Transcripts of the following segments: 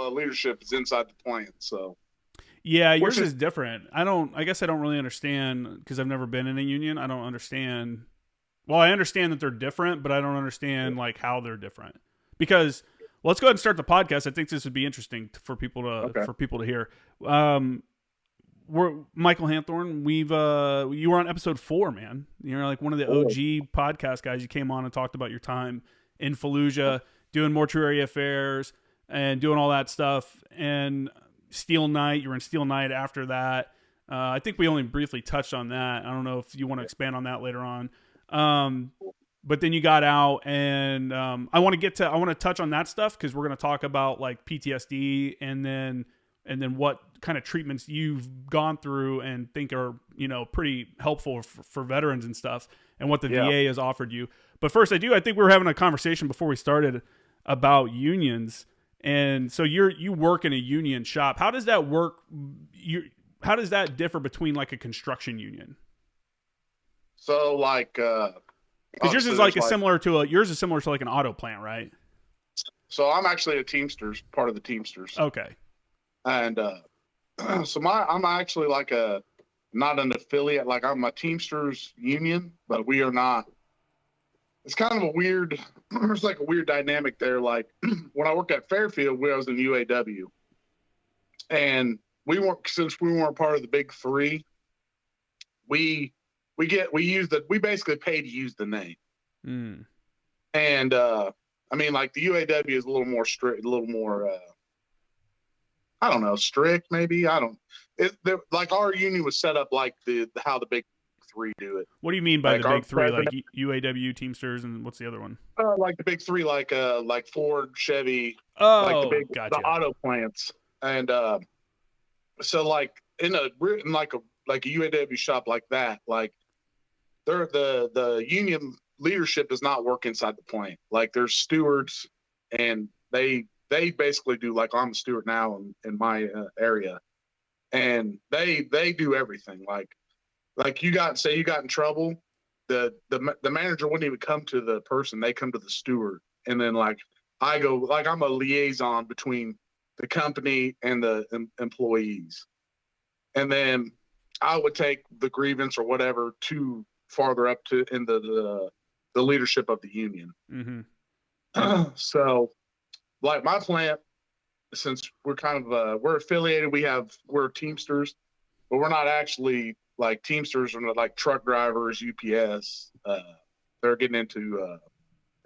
leadership is inside the plant. So yeah, yours is different. I guess I don't really understand because I've never been in a union. I don't understand. Well, I understand that they're different, but I don't understand like how they're different. Because let's go ahead and start the podcast. I think this would be interesting for people to hear. We're Michael Hanthorne. You were on episode 4, man. You're like one of the OG podcast guys. You came on and talked about your time in Fallujah, doing mortuary affairs and doing all that stuff. And Steel Night, you were in Steel Night after that. I think we only briefly touched on that. I don't know if you want to expand on that later on. But then you got out, and I want to touch on that stuff because we're going to talk about like PTSD and then what kind of treatments you've gone through and think are, pretty helpful for veterans and stuff, and what the VA has offered you. But first, I think we were having a conversation before we started about unions. And so you work in a union shop. How does that work? How does that differ between like a construction union? So like, because yours is similar to like an auto plant, right? So I'm actually a Teamsters, part of the Teamsters. Okay. And so I'm actually like not an affiliate. Like I'm a Teamsters union, but we are not. It's kind of a weird. There's like a weird dynamic there. Like when I worked at Fairfield, I was in UAW, and since we weren't part of the big three, we basically pay to use the name. Mm. And I mean, like the UAW is a little more strict, a little more I don't know, strict maybe. Like our union was set up like how the big three do it. What do you mean by the big three? Like UAW, Teamsters, and what's the other one? Like the big three, like Ford, Chevy, like the auto plants. And so like in a UAW shop like that, like the union leadership does not work inside the plant. Like there's stewards, and they basically do, like I'm a steward now in my area, and they do everything. Like you got in trouble, the manager wouldn't even come to the person, they come to the steward, and then like I go, like I'm a liaison between the company and the employees, and then I would take the grievance or whatever to farther up to in the leadership of the union. Mm-hmm. So like my plant, since we're kind of we're affiliated, we're Teamsters, but we're not actually like Teamsters, are not like truck drivers, UPS. They're getting into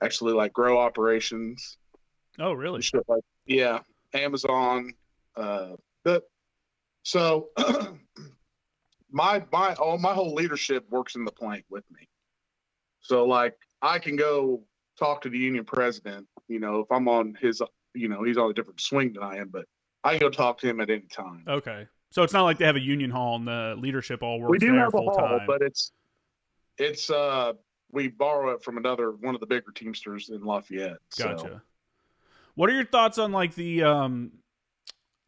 actually like grow operations. Oh, really? Shit like, yeah, Amazon. So my whole leadership works in the plant with me. So like I can go talk to the union president, if I'm on his, he's on a different swing than I am, but I can go talk to him at any time. Okay. So it's not like they have a union hall and the leadership all works there full time. We do have a hall, but it's we borrow it from one of the bigger Teamsters in Lafayette. Gotcha. So. What are your thoughts on like the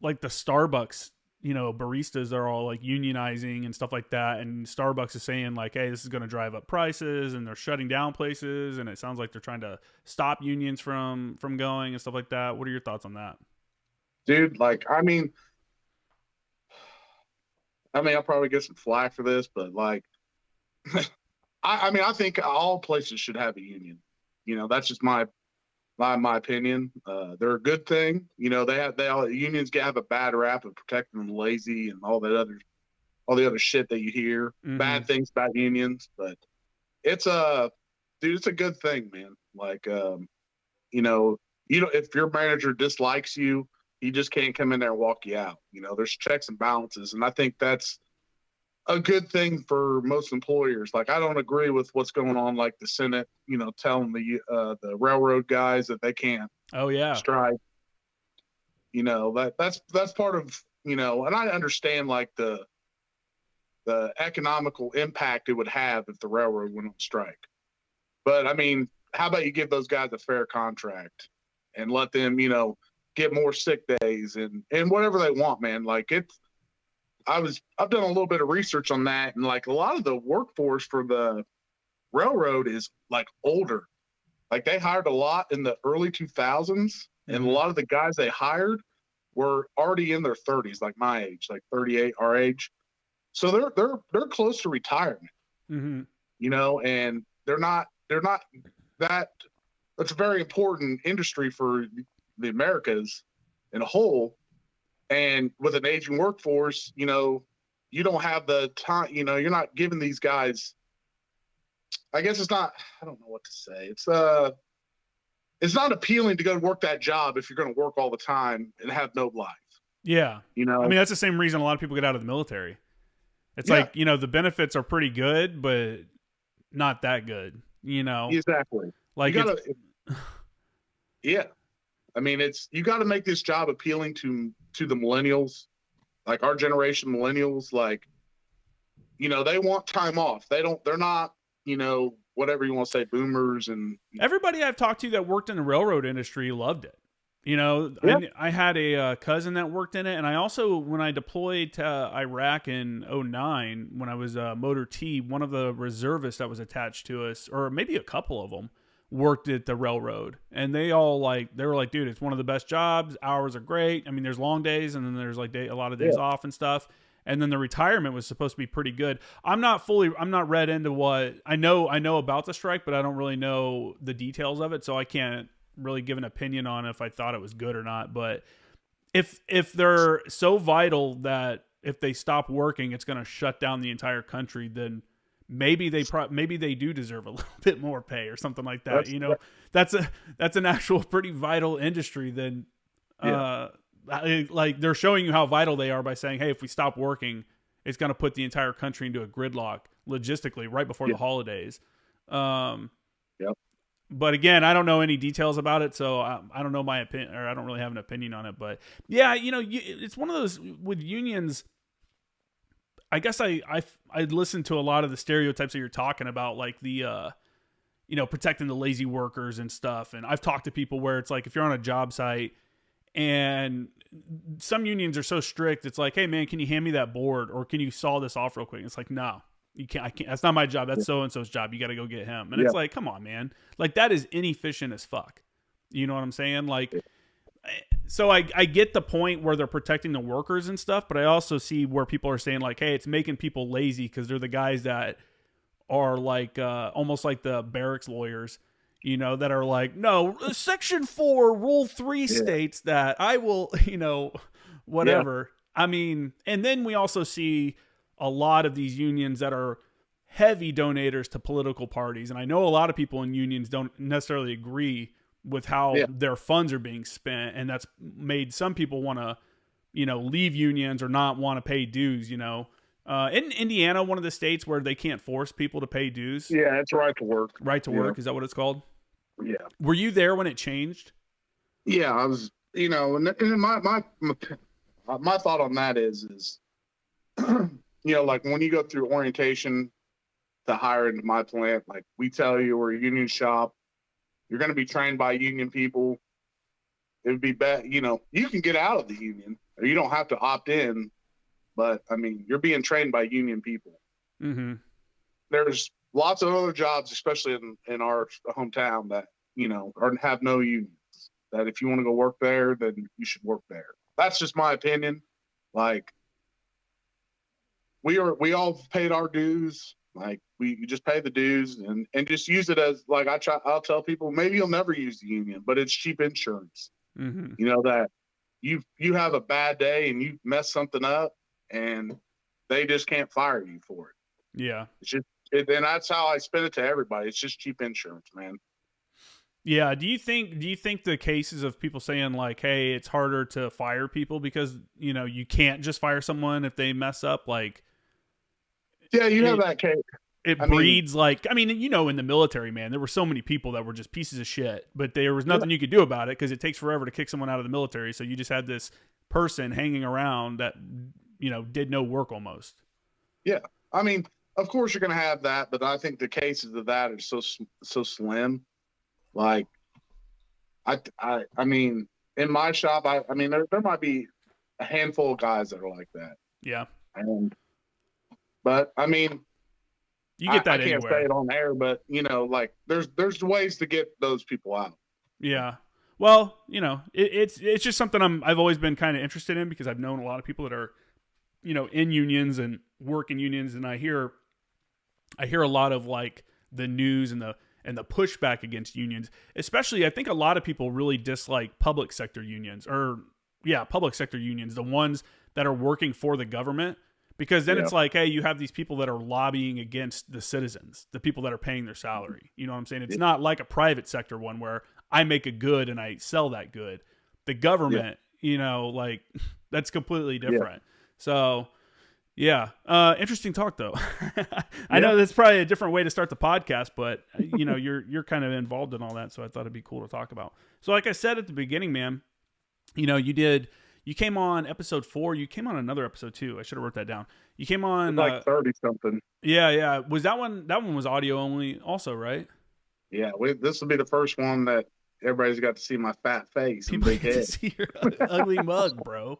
Starbucks, baristas are all like unionizing and stuff like that, and Starbucks is saying like, hey, this is going to drive up prices, and they're shutting down places, and it sounds like they're trying to stop unions from going and stuff like that. What are your thoughts on that? Dude, like, I mean, I'll probably get some flack for this, but like, I think all places should have a union. That's just my opinion. They're a good thing. Unions have a bad rap of protecting them lazy and all the other shit that you hear. Mm-hmm. Bad things about unions, but it's a good thing, man. Like, if your manager dislikes you, he just can't come in there and walk you out. There's checks and balances, and I think that's a good thing for most employers. Like, I don't agree with what's going on, like the Senate, telling the railroad guys that they can't strike. That's part of, and I understand like the economical impact it would have if the railroad went on strike. But I mean, how about you give those guys a fair contract and let them, get more sick days and whatever they want, man. Like I've done a little bit of research on that, and like a lot of the workforce for the railroad is like older. Like they hired a lot in the early 2000s, and a lot of the guys they hired were already in their 30s, like my age, like 38, our age. So they're close to retirement, Mm-hmm. you know, and they're not that. That's a very important industry for the Americas in a whole. And with an aging workforce, you know, you don't have the time, you know, you're not giving these guys, I guess it's not, I don't know what to say. It's not appealing to go work that job if you're going to work all the time and have no life. Yeah. You know, I mean, that's the same reason a lot of people get out of the military. It's like, you know, the benefits are pretty good, but not that good, you know? Exactly. Like, you gotta, yeah. I mean, you got to make this job appealing to the millennials, like our generation millennials. Like, you know, they want time off. They're not, you know, whatever you want to say, boomers. And everybody I've talked to that worked in the railroad industry loved it. You know, yeah. I had a cousin that worked in it. And I also, when I deployed to Iraq in 2009, when I was Motor T, one of the reservists that was attached to us, or maybe a couple of them, worked at the railroad. And they were like, dude, it's one of the best jobs. Hours are great. I mean, there's long days and then there's like a lot of days off and stuff. And then the retirement was supposed to be pretty good. I'm not read into what I know about the strike, but I don't really know the details of it. So I can't really give an opinion on if I thought it was good or not. But if they're so vital that if they stop working, it's going to shut down the entire country, then maybe they do deserve a little bit more pay or something like that. You know, that's an actual pretty vital industry. Then, like they're showing you how vital they are by saying, hey, if we stop working, it's going to put the entire country into a gridlock logistically right before the holidays. But again, I don't know any details about it, so I don't know my opinion, or I don't really have an opinion on it. But yeah, you know, it's one of those with unions. I guess I listened to a lot of the stereotypes that you're talking about, like the, you know, protecting the lazy workers and stuff. And I've talked to people where it's like, if you're on a job site and some unions are so strict, it's like, hey man, can you hand me that board or can you saw this off real quick? And it's like, no, you can't. I can't. That's not my job. That's so-and-so's job. You got to go get him. And it's like, come on, man. Like that is inefficient as fuck. You know what I'm saying? Like, so I get the point where they're protecting the workers and stuff, but I also see where people are saying like, hey, it's making people lazy because they're the guys that are like almost like the barracks lawyers, you know, that are like, no, Section 4, Rule 3 states that I will, you know, whatever. I mean, and then we also see a lot of these unions that are heavy donators to political parties. And I know a lot of people in unions don't necessarily agree with how their funds are being spent. And that's made some people want to, you know, leave unions or not want to pay dues, you know. In Indiana, one of the states where they can't force people to pay dues. Yeah, it's right to work. Right to work. Is that what it's called? Yeah. Were you there when it changed? Yeah, I was, you know, and my thought on that is, you know, like when you go through orientation to hire into my plant, like we tell you we're a union shop, you're going to be trained by union people. It would be bad, you know, you can get out of the union or you don't have to opt in, but I mean, you're being trained by union people. Mm-hmm. There's lots of other jobs, especially in our hometown that, you know, have no unions, that if you want to go work there, then you should work there. That's just my opinion. Like, we all paid our dues. Like you just pay the dues and just use it as like I'll tell people maybe you'll never use the union, but it's cheap insurance. Mm-hmm. You know that you have a bad day and you mess something up and they just can't fire you for it. Yeah, it's just and that's how I spin it to everybody. It's just cheap insurance, man. Yeah. Do you think the cases of people saying like, hey, it's harder to fire people because, you know, you can't just fire someone if they mess up, like, yeah, you have that case. It breeds like, I mean, you know, in the military, man, there were so many people that were just pieces of shit, but there was nothing you could do about it because it takes forever to kick someone out of the military. So you just had this person hanging around that, you know, did no work almost. Yeah. I mean, of course you're going to have that, but I think the cases of that are so slim. Like, I mean, in my shop, I mean, there might be a handful of guys that are like that. Yeah. But I mean, you get that I can't anywhere. say it on air, but you know, like there's ways to get those people out. Yeah. Well, it's just something I've always been kind of interested in, because I've known a lot of people that are, in unions and work in unions, and I hear a lot of like the news and the pushback against unions. Especially, I think a lot of people really dislike public sector unions, the ones that are working for the government, because then it's like, hey, you have these people that are lobbying against the citizens, the people that are paying their salary. You know what I'm saying? It's not like a private sector one where I make a good and I sell that good. The government, like that's completely different. So interesting talk though. I know that's probably a different way to start the podcast, but you're kind of involved in all that. So I thought it'd be cool to talk about. So like I said at the beginning, man, you came on episode 4. You came on another episode too. I should have wrote that down. You came on like 30 something. Yeah. Was that one? That one was audio only, also, right? Yeah. This will be the first one that everybody's got to see my fat face and big head. See your ugly mug, bro.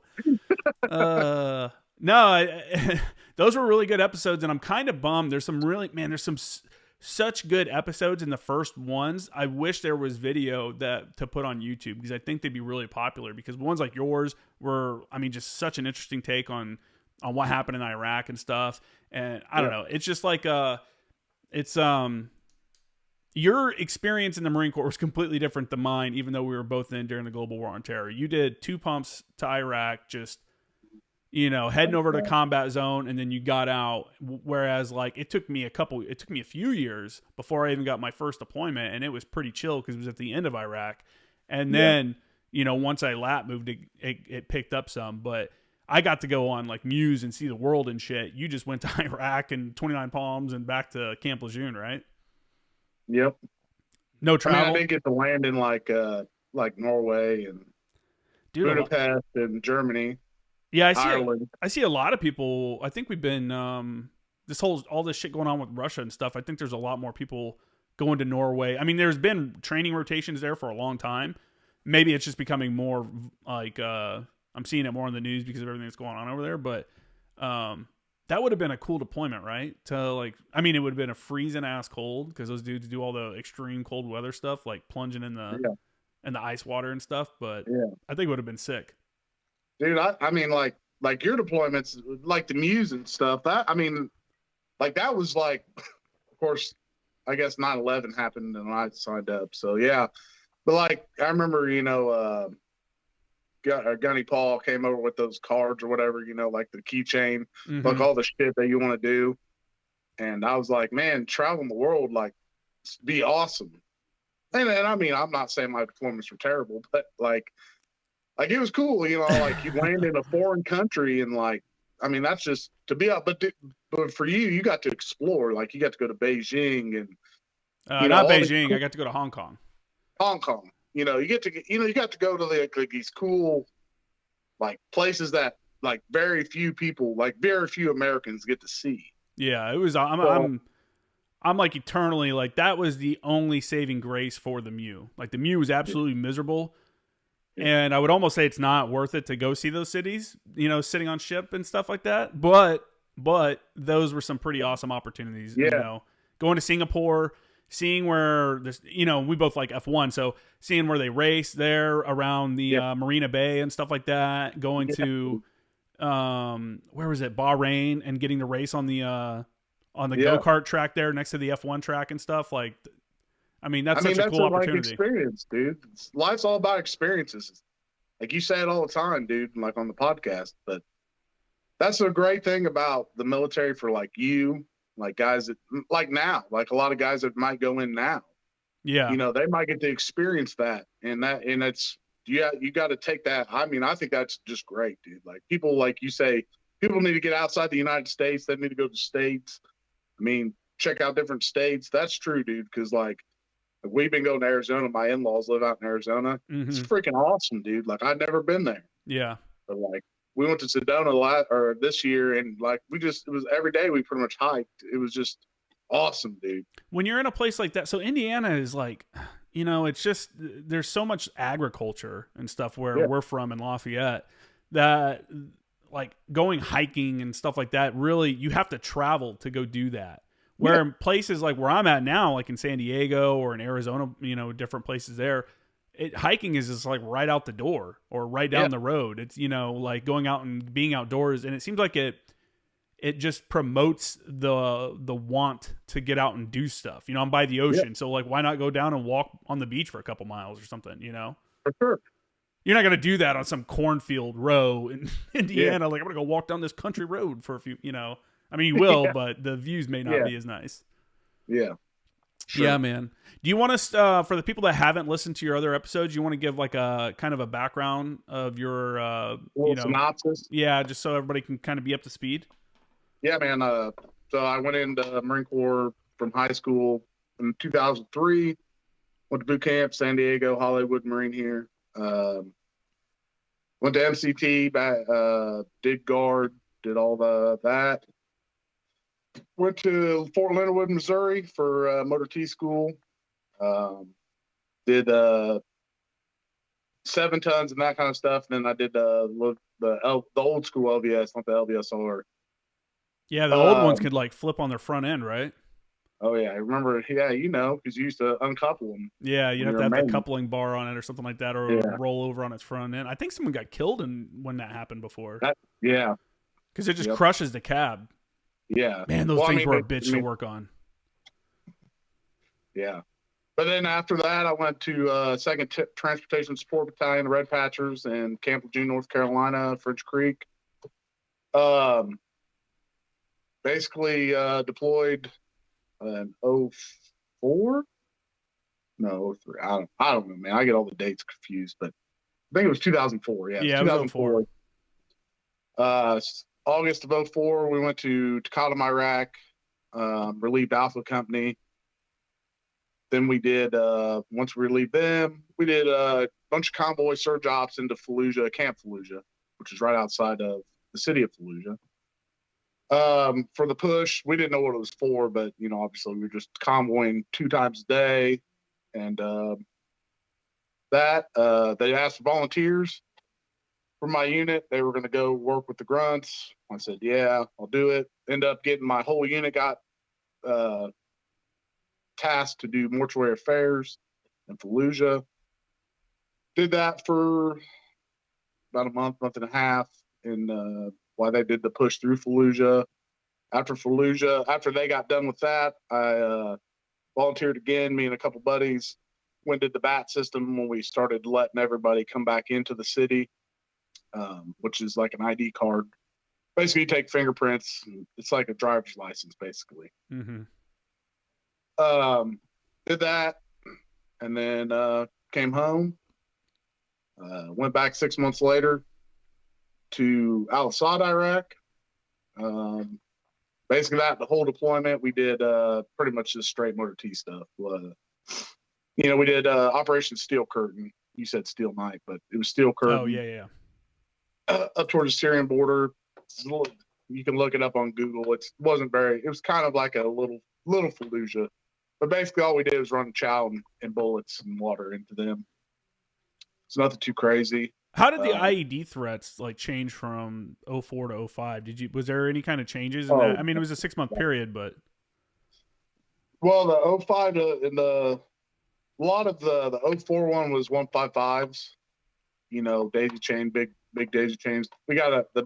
No, those were really good episodes, and I'm kind of bummed. There's some such good episodes in the first ones. I wish there was video to put on YouTube, because I think they'd be really popular, because ones like yours were, just such an interesting take on what happened in Iraq and stuff. And I don't know. It's just like, your experience in the Marine Corps was completely different than mine, even though we were both in during the Global War on Terror. You did 2 pumps to Iraq, just, heading over to combat zone, and then you got out. Whereas like it took me a few years before I even got my first deployment, and it was pretty chill because it was at the end of Iraq. And then, once I lat moved, it picked up some, but I got to go on like Muse and see the world and shit. You just went to Iraq and 29 Palms and back to Camp Lejeune, right? Yep. No travel. I didn't get to land in like Norway and Budapest and Germany. Yeah, I see a lot of people. I think we've been all this shit going on with Russia and stuff. I think there's a lot more people going to Norway. There's been training rotations there for a long time. Maybe it's just becoming more like I'm seeing it more in the news because of everything that's going on over there. But that would have been a cool deployment, right? To like, it would have been a freezing ass cold, because those dudes do all the extreme cold weather stuff, like plunging in the ice water and stuff. But I think it would have been sick. Dude, like your deployments, like the Muse and stuff, that was like, of course, I guess 9/11 happened and I signed up. So, yeah. But, like, I remember, Gunny Paul came over with those cards or whatever, like the keychain, like all the shit that you want to do. And I was like, man, traveling the world, like, be awesome. And I'm not saying my deployments were terrible, but, like it was cool, like you land in a foreign country and like, that's just to be out. But for you got to explore, like you got to go to Beijing and not Beijing. I got to go to Hong Kong. You got to go to like these cool like places that like very few Americans get to see. Yeah, it was. I'm like eternally like that was the only saving grace for the Mew. Like the Mew was absolutely miserable. And I would almost say it's not worth it to go see those cities, sitting on ship and stuff like that. But those were some pretty awesome opportunities. Going to Singapore, seeing where this, we both like F1. So seeing where they race there around the Marina Bay and stuff like that. Going to, where was it? Bahrain, and getting to race on the go-kart track there next to the F1 track and stuff. Like, that's such a cool opportunity. Like experience, dude. Life's all about experiences. Like you say it all the time, dude, like on the podcast. But that's a great thing about the military for like you, like guys that like now, like a lot of guys that might go in now. Yeah. They might get to experience that. And it's you got to take that. I think that's just great, dude. Like people, like you say, people need to get outside the United States. They need to go to states. Check out different states. That's true, dude. Because like, we've been going to Arizona. My in-laws live out in Arizona. It's freaking awesome, dude. Like, I'd never been there. Yeah. But like, we went to Sedona this year, and like, it was every day we pretty much hiked. It was just awesome, dude. When you're in a place like that, so Indiana is like, it's just, there's so much agriculture and stuff where we're from in Lafayette that like going hiking and stuff like that, really, you have to travel to go do that. Where in places like where I'm at now, like in San Diego or in Arizona, different places there, hiking is just like right out the door or right down the road. It's, you know, like going out and being outdoors. And it seems like it just promotes the want to get out and do stuff. You know, I'm by the ocean. So like, why not go down and walk on the beach for a couple miles or something, you know? For sure. You're not going to do that on some cornfield row in Indiana. Like, I'm going to go walk down this country road for a few, you know, I mean, you will, but the views may not be as nice. Yeah. Sure. Yeah, man. Do you want us, for the people that haven't listened to your other episodes, you want to give like a kind of a background of your, you know, synopsis? Yeah. Just so everybody can kind of be up to speed. Yeah, man. So I went into Marine Corps from high school in 2003, went to boot camp, San Diego, Hollywood Marine here. Went to MCT, did guard, did all that. Went to Fort Leonard Wood, Missouri for motor T school. Did 7 tons and that kind of stuff. And then I did the old school LVS, not the LVSR. Yeah, the old ones could like flip on their front end, right? Oh yeah, I remember. Yeah, you know, because you used to uncouple them. Yeah, you have to have the coupling bar on it or something like that, or roll over on its front end. I think someone got killed when that happened before. Because it just crushes the cab. Yeah, man, those things were a bitch to work on. Yeah, but then after that, I went to 2nd Transportation Support Battalion, the Red Patchers, in Camp Lejeune, North Carolina, French Creek. Basically deployed in 04? No, 03. I don't know, man. I get all the dates confused, but I think it was 2004. Yeah, 2004. August of 04, we went to Taqadum, Iraq, relieved Alpha Company. Then we did, once we relieved them, we did a bunch of convoy surge ops into Fallujah, Camp Fallujah, which is right outside of the city of Fallujah. For the push, we didn't know what it was for, but, you know, obviously we were just convoying 2 times a day. And they asked for volunteers for my unit. They were going to go work with the grunts. I said, yeah, I'll do it. End up getting my whole unit got tasked to do mortuary affairs in Fallujah. Did that for about a month and a half. And while they did the push through Fallujah. After they got done with that, I volunteered again, me and a couple buddies, went did the BAT system when we started letting everybody come back into the city, which is like an ID card. Basically, you take fingerprints. It's like a driver's license, basically. Mm-hmm. Did that, and then came home. Went back 6 months later to Al-Assad, Iraq. Basically, the whole deployment, we did pretty much just straight motor T stuff. You know, we did Operation Steel Curtain. You said Steel Night, but it was Steel Curtain. Oh, yeah. Up towards the Syrian border. You can look it up on Google. It was kind of like a little Fallujah. But basically, all we did was run chow and bullets and water into them. It's nothing too crazy. How did the IED threats like change from 04 to 05? Was there any kind of changes in that? I mean, it was a 6-month period, but well, the 05 and a lot of the 04 one was 155s. You know, daisy chain, big daisy chains. We got the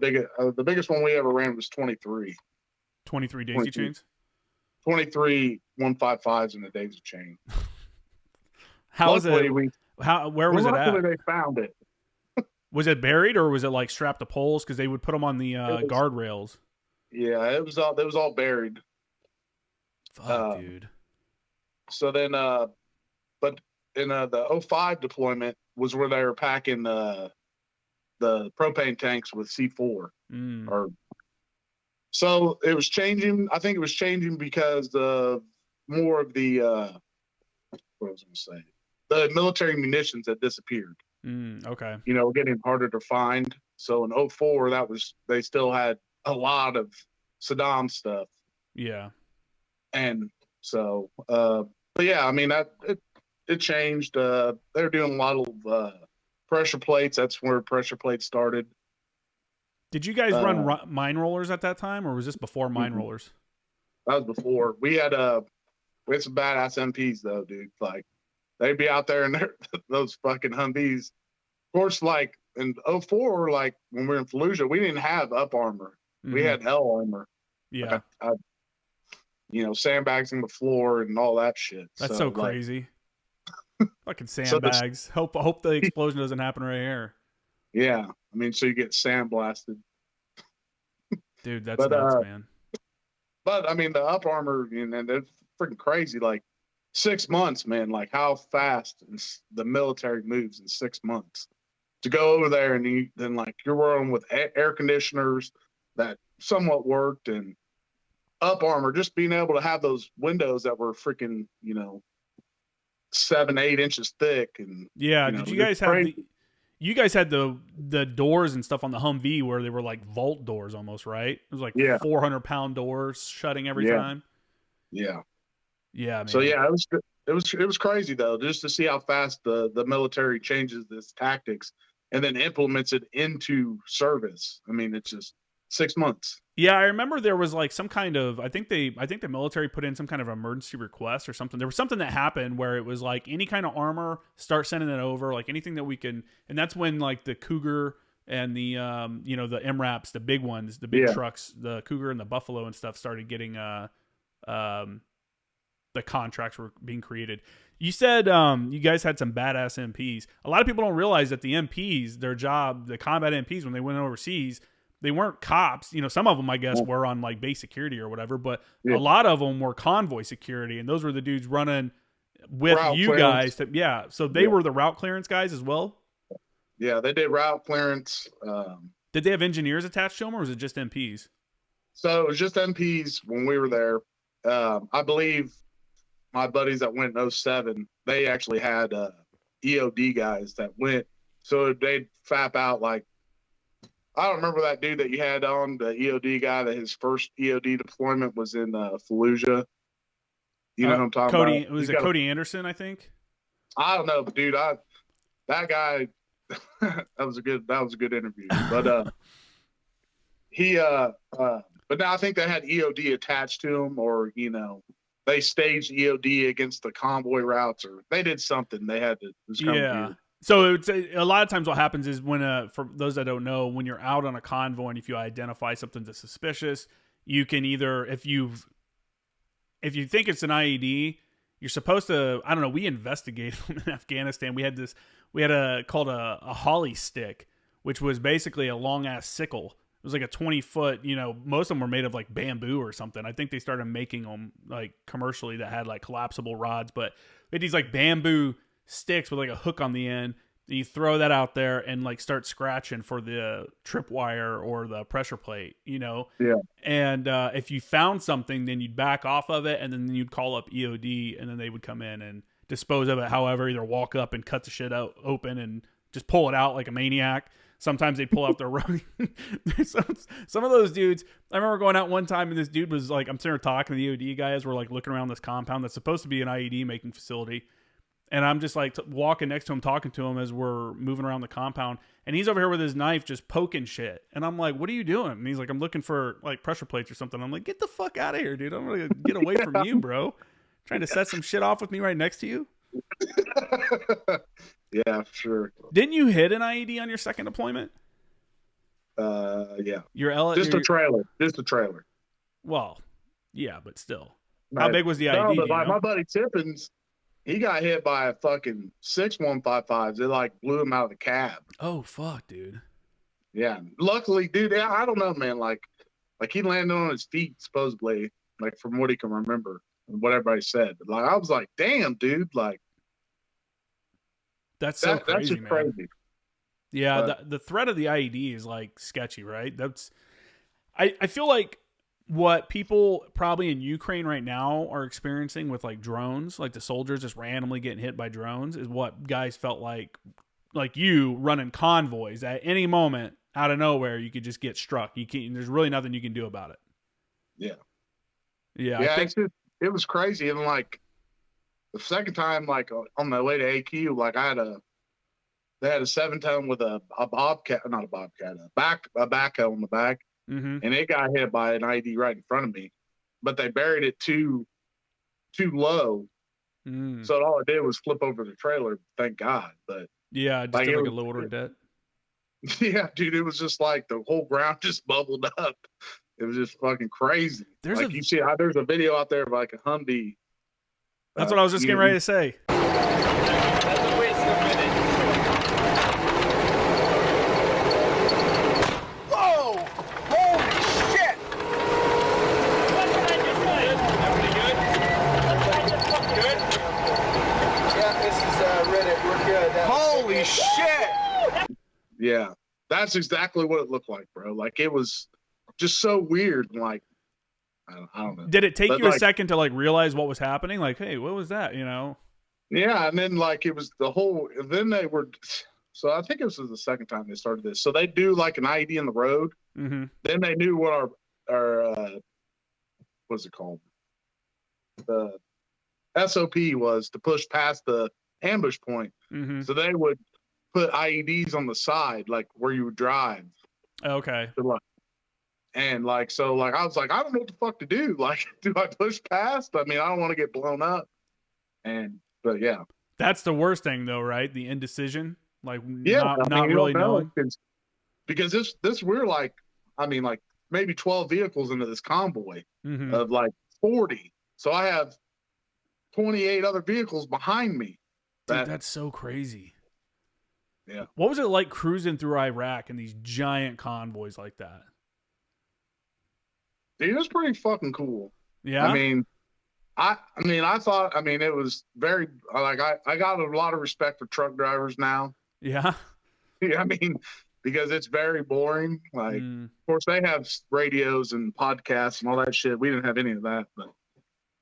biggest one we ever ran was 23. 23 daisy chains. 23 155s in a daisy chain. Where was it at? Luckily they found it. Was it buried or was it like strapped to poles? Because they would put them on the guardrails. Yeah, it was all buried. Fuck, dude. So then, but in the 05 deployment was where they were packing the propane tanks with C4. So it was changing. I think it was changing because more of the what was I going to say? The military munitions had disappeared. Okay. You know, getting harder to find. So in 04, they still had a lot of Saddam stuff. Yeah. And so, but yeah, I mean, it changed. They were doing a lot of pressure plates. That's where pressure plates started. Did you guys run mine rollers at that time, or was this before mine rollers? That was before. We had some badass MPs though, dude. Like they'd be out there in those fucking Humvees. Of course, like in '04, like when we were in Fallujah, we didn't have up armor. We had L armor. Yeah. Like sandbags in the floor and all that shit. That's so crazy. Fucking sandbags. Hope the explosion doesn't happen right here. Yeah. I mean, so you get sandblasted. Dude, that's nuts, man. But I mean, the up armor, it's freaking crazy. Like 6 months, man, like how fast the military moves in 6 months to go over there. And then like you're working with air conditioners that somewhat worked, and up armor, just being able to have those windows that were freaking, 7-8 inches thick. And did you guys have you guys had the doors and stuff on the Humvee where they were like vault doors almost, right? It was like 400-pound doors shutting every time. Yeah. Yeah, man. So yeah, it was crazy though, just to see how fast the military changes its tactics and then implements it into service. I mean, it's just 6 months. Yeah, I remember there was like some kind of I think the military put in some kind of emergency request or something. There was something that happened where it was like any kind of armor, start sending it over, like anything that we can. And that's when like the Cougar and the the MRAPs, the big ones, the big trucks, the Cougar and the Buffalo and stuff started getting the contracts were being created. You said you guys had some badass MPs. A lot of people don't realize that the MPs, their job, the combat MPs, when they went overseas, they weren't cops. Some of them, I guess, were on like base security or whatever, but a lot of them were convoy security, and those were the dudes running with route you clearance. Guys. So they were the route clearance guys as well? Yeah, they did route clearance. Did they have engineers attached to them, or was it just MPs? So it was just MPs when we were there. I believe my buddies that went in '07, they actually had EOD guys that went. So they'd fap out like, I don't remember that dude that you had on, the EOD guy, that his first EOD deployment was in Fallujah. You know who I'm talking about? Was it Cody Anderson, I think? I don't know, but dude, that guy, that was a good interview. But but now I think they had EOD attached to him, or they staged EOD against the convoy routes, or they did something. They had to. It was kind of weird. So a lot of times what happens is when, for those that don't know, when you're out on a convoy and if you identify something that's suspicious, you can either, if you think it's an IED, you're supposed to, I don't know, we investigated them in Afghanistan. We had called a holly stick, which was basically a long ass sickle. It was like a 20-foot, most of them were made of like bamboo or something. I think they started making them like commercially that had like collapsible rods, but we had these like bamboo sticks with like a hook on the end. And you throw that out there and like start scratching for the tripwire or the pressure plate, Yeah. And if you found something, then you'd back off of it, and then you'd call up EOD, and then they would come in and dispose of it. However, either walk up and cut the shit out open and just pull it out like a maniac. Sometimes they pull out their rug. Some of those dudes, I remember going out one time and this dude was like, I'm sitting there talking to the EOD guys. We're like looking around this compound that's supposed to be an IED making facility. And I'm just like walking next to him, talking to him as we're moving around the compound. And he's over here with his knife just poking shit. And I'm like, what are you doing? And he's like, I'm looking for like pressure plates or something. I'm like, get the fuck out of here, dude. I'm going to get away from you, bro. Trying to set some shit off with me right next to you. Yeah, sure. Didn't you hit an IED on your second deployment? Yeah. Just a trailer. Well, yeah, but still. How big was the IED? No, but my buddy Tippins, he got hit by a fucking 6.155s. It like blew him out of the cab. Oh fuck, dude. Yeah. Luckily, dude, I don't know, man. Like he landed on his feet supposedly, like from what he can remember and what everybody said. But like I was like, damn, dude, like that's so crazy, that's just man. Crazy. Yeah, the threat of the IED is like sketchy, right? I feel like what people probably in Ukraine right now are experiencing with like drones, like the soldiers just randomly getting hit by drones, is what guys felt like you running convoys at any moment out of nowhere. You could just get struck. There's really nothing you can do about it. Yeah. I think it was crazy. And like the second time, like on my way to AQ, like they had a 7-ton with a bobcat, not a bobcat, a backhoe on the back. Mm-hmm. And it got hit by an IED right in front of me, but they buried it too low So all it did was flip over the trailer. Thank God. But yeah, just like, did like a low order debt. Yeah, dude, it was just like the whole ground just bubbled up. It was just fucking crazy. You see, there's a video out there of like a Humvee. That's what I was just getting ready to say. That's a waste of a minute. Whoa! Holy shit! What did I just say? Everybody good? Good? Yeah, this is Reddit. We're good. Holy shit! Yeah, that's exactly what it looked like, bro. Like, it was just so weird. Like, I don't know. Did it take you a second to like realize what was happening? Like, hey, what was that? You know? Yeah, and then like it was the whole. Then they were. So I think this was the second time they started this. So they do like an IED in the road. Mm-hmm. Then they knew what our what's it called? The SOP was to push past the ambush point. Mm-hmm. So they would put IEDs on the side, like where you would drive. Okay. And like, so like, I was like, I don't know what the fuck to do. Like, do I push past? I mean, I don't want to get blown up. But yeah. That's the worst thing though, right? The indecision. Like, yeah, not really knowing. Because this, we're like, I mean, like maybe 12 vehicles into this convoy of like 40. So I have 28 other vehicles behind me. Dude, that's so crazy. Yeah. What was it like cruising through Iraq in these giant convoys like that? Dude, it was pretty fucking cool. Yeah. I mean, it was very, like, I got a lot of respect for truck drivers now. Yeah. I mean, because it's very boring. Like, of course, they have radios and podcasts and all that shit. We didn't have any of that, but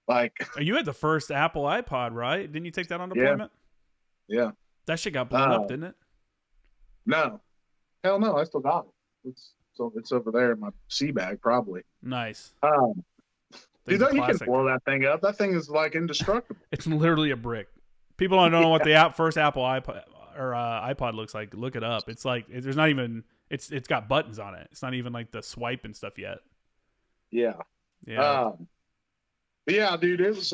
like. You had the first Apple iPod, right? Didn't you take that on deployment? Yeah. That shit got blown up, didn't it? No. Hell no, I still got it. It's over there in my sea bag, probably. Nice. Dude, you can blow that thing up. That thing is like indestructible. It's literally a brick. People don't know what the first Apple iPod or iPod looks like. Look it up. It's like there's not even. It's got buttons on it. It's not even like the swipe and stuff yet. Yeah. Yeah. Yeah, dude. It was.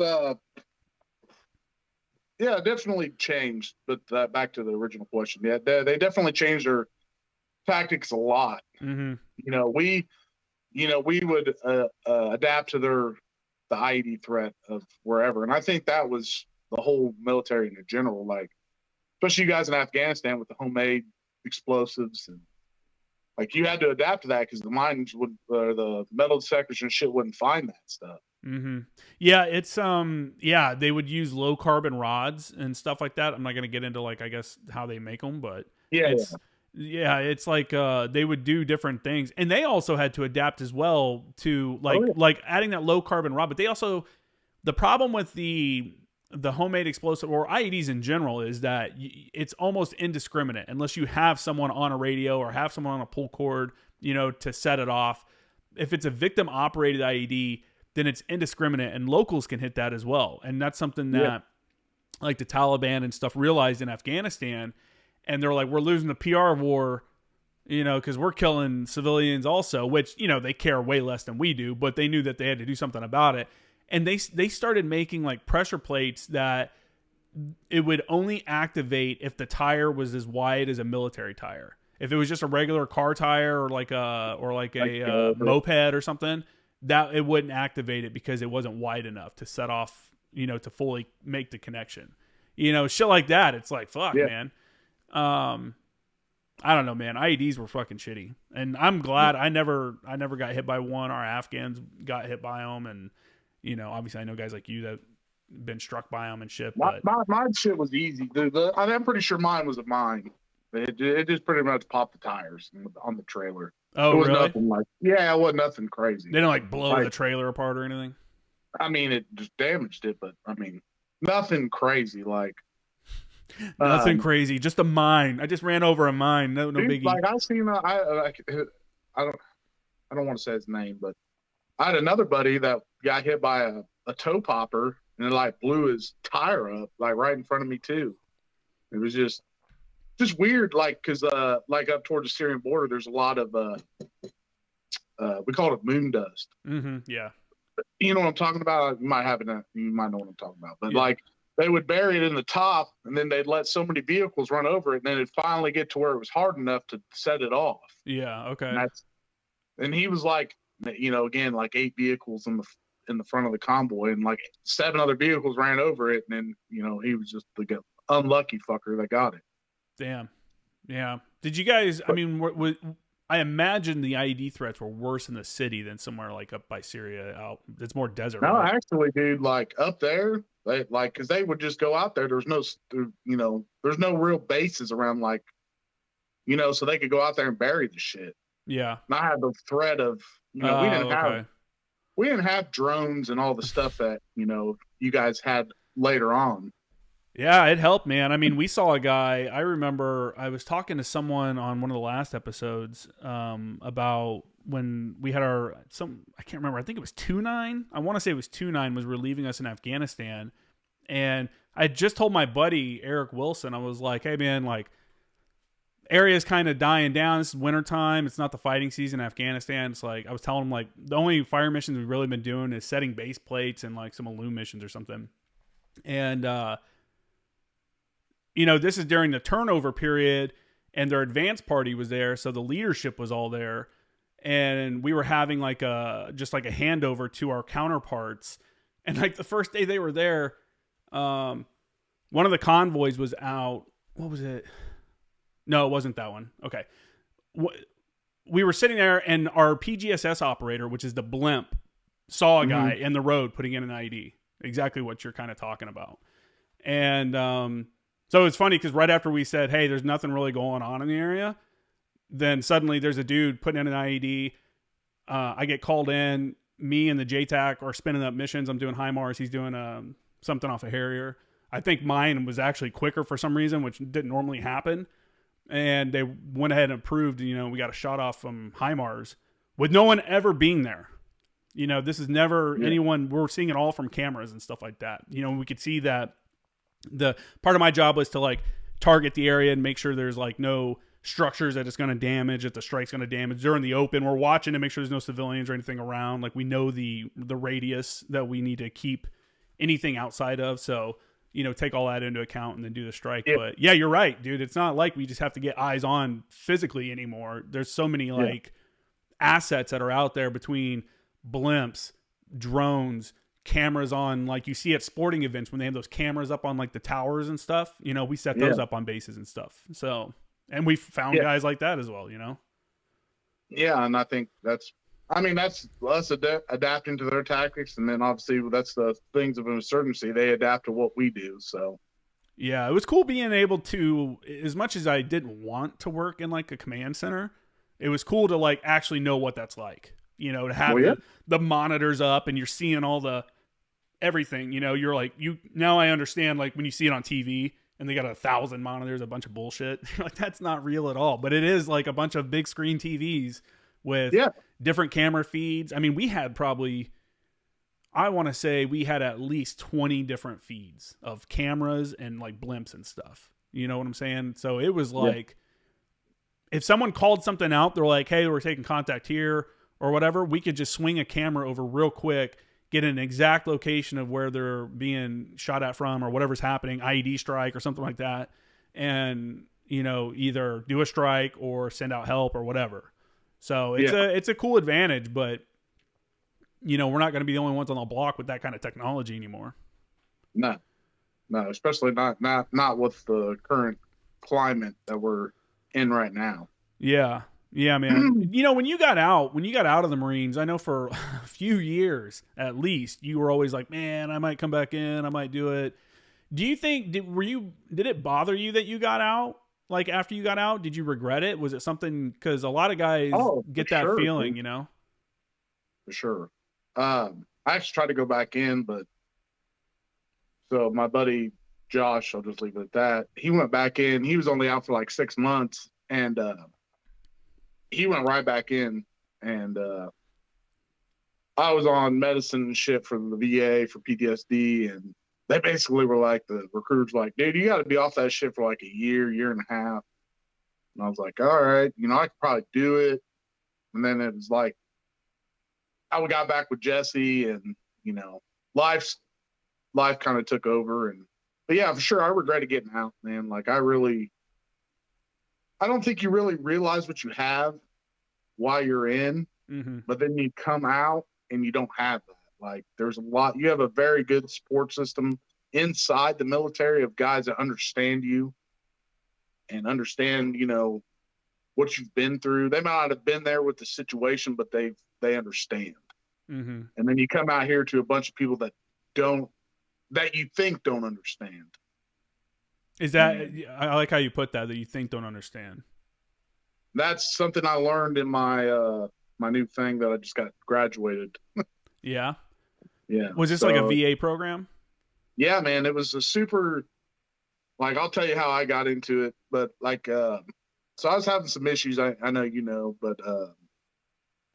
Yeah, it definitely changed. But back to the original question. Yeah, they definitely changed their tactics a lot. Mm-hmm. We would adapt to the IED threat of wherever, and I think that was the whole military in general. Like, especially you guys in Afghanistan with the homemade explosives, and like you had to adapt to that because the mines the metal detectors and shit wouldn't find that stuff. Mm-hmm. Yeah, it's they would use low carbon rods and stuff like that. I'm not gonna get into like I guess how they make them, but it's like they would do different things, and they also had to adapt as well to like adding that low carbon rod. But they also, the problem with the homemade explosive or IEDs in general is that it's almost indiscriminate unless you have someone on a radio or have someone on a pull cord, to set it off. If it's a victim operated IED, then it's indiscriminate, and locals can hit that as well. And that's something that like the Taliban and stuff realized in Afghanistan. And they're like, we're losing the PR war, because we're killing civilians also, which, they care way less than we do, but they knew that they had to do something about it. And they started making like pressure plates that it would only activate if the tire was as wide as a military tire. If it was just a regular car tire or like a moped or something, that it wouldn't activate it because it wasn't wide enough to set off, to fully make the connection. Shit like that. It's like, fuck, man. I don't know, man. IEDs were fucking shitty, and I'm glad I never got hit by one. Our Afghans got hit by them, and obviously I know guys like you that been struck by them and shit. But my shit was easy, dude. I'm pretty sure mine was a mine. It just pretty much popped the tires on the trailer. Oh, it was really? Nothing it wasn't nothing crazy. They didn't like blow the trailer apart or anything. I mean, it just damaged it, but I mean, nothing crazy like. Nothing crazy, just a mine. I just ran over a mine. No biggie. Like I seen, I don't want to say his name, but I had another buddy that got hit by a toe popper and it like blew his tire up like right in front of me too. It was just weird, like because like up toward the Syrian border, there's a lot of we call it moon dust. Mm-hmm. Yeah. You know what I'm talking about? You might know what I'm talking about, but like. they would bury it in the top, and then they'd let so many vehicles run over it, and then it'd finally get to where it was hard enough to set it off. Yeah. Okay. And he was like, again, like 8 vehicles in the front of the convoy, and like 7 other vehicles ran over it, and then he was just the unlucky fucker that got it. Damn. Yeah. Did you guys? I mean, I imagine the IED threats were worse in the city than somewhere like up by Syria. Out, it's more desert. No, right? actually, dude, like up there, because they would just go out there. There's no, there's no real bases around, like, so they could go out there and bury the shit. Yeah. And I had the threat of, we didn't have drones and all the stuff that you guys had later on. Yeah, it helped, man. I mean, we saw a guy. I remember I was talking to someone on one of the last episodes about when we had I can't remember. I think it was 2-9. I want to say it was 2-9 was relieving us in Afghanistan. And I just told my buddy, Eric Wilson, I was like, hey, man, like, area's kind of dying down. This is wintertime. It's not the fighting season in Afghanistan. It's like, I was telling him, like, the only fire missions we've really been doing is setting base plates and, like, some Illume missions or something. And, this is during the turnover period, and their advance party was there, so the leadership was all there, and we were having like a handover to our counterparts. And like the first day they were there, one of the convoys was out. What was it? No, it wasn't that one. Okay, we were sitting there, and our PGSS operator, which is the blimp, saw a guy in the road putting in an IED. Exactly what you're kind of talking about, and so it's funny because right after we said, hey, there's nothing really going on in the area, then suddenly there's a dude putting in an IED. I get called in. Me and the JTAC are spinning up missions. I'm doing HIMARS. He's doing something off a Harrier. I think mine was actually quicker for some reason, which didn't normally happen. And they went ahead and approved, we got a shot off from HIMARS with no one ever being there. This is never anyone. We're seeing it all from cameras and stuff like that. We could see that. The part of my job was to like target the area and make sure there's like no structures that it's going to damage, that the strike's going to damage. During the open, we're watching to make sure there's no civilians or anything around. Like we know the radius that we need to keep anything outside of. So, take all that into account and then do the strike. Yeah. But yeah, you're right, dude. It's not like we just have to get eyes on physically anymore. There's so many like assets that are out there between blimps, drones, cameras on, like you see at sporting events when they have those cameras up on like the towers and stuff, we set those up on bases and stuff. So, and we found guys like that as well, Yeah. And I think that's us adapting to their tactics. And then obviously that's the things of an insurgency. They adapt to what we do. So yeah, it was cool being able to, as much as I didn't want to work in like a command center, it was cool to like actually know what that's like. To have the monitors up and you're seeing all the everything, you're like, now I understand, like when you see it on TV and they got 1,000 monitors, a bunch of bullshit, like that's not real at all. But it is like a bunch of big screen TVs with different camera feeds. I mean, we had probably, I want to say we had at least 20 different feeds of cameras and like blimps and stuff. You know what I'm saying? So it was like, if someone called something out, they're like, hey, we're taking contact here, or whatever, we could just swing a camera over real quick, get an exact location of where they're being shot at from or whatever's happening, IED strike or something like that, and, either do a strike or send out help or whatever. So it's a cool advantage, but, we're not going to be the only ones on the block with that kind of technology anymore. No, especially not with the current climate that we're in right now. Yeah. Yeah, man. When you got out of the Marines, I know for a few years at least, you were always like, man, I might come back in, I might do it. Do you think, did it bother you that you got out? Like after you got out, did you regret it? Was it something, because a lot of guys get that feeling, For sure. I actually tried to go back in, but so my buddy Josh, I'll just leave it at that. He went back in. He was only out for like 6 months, and he went right back in, and I was on medicine and shit for the VA for PTSD, and they basically were like, the recruiters were like, dude, you got to be off that shit for like a year and a half. And I was like, all right, I could probably do it. And then it was like, I got back with Jesse, and life kind of took over, and But yeah, for sure, I regretted getting out, man. Like I don't think you really realize what you have while you're in, but then you come out and you don't have that. Like there's a lot, you have a very good support system inside the military of guys that understand you and understand, you know, what you've been through. They might not have been there with the situation, but they understand. And then you come out here to a bunch of people that you think don't understand. Is that, I like how you put that you think don't understand. That's something I learned in my my new thing that I just got graduated. Yeah. Yeah. Was this like a VA program? Yeah, man. It was a super, like, I'll tell you how I got into it, but like, so I was having some issues. I know, you know, but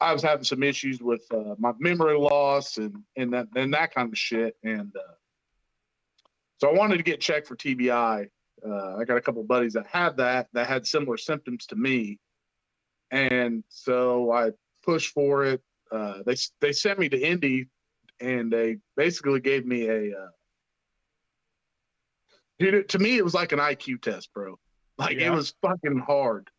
I was having some issues with my memory loss and that kind of shit. And so I wanted to get checked for TBI. I got a couple of buddies that had similar symptoms to me. And so I pushed for it. They sent me to Indy, and they basically gave me dude, to me, it was like an IQ test, bro. Like It was fucking hard.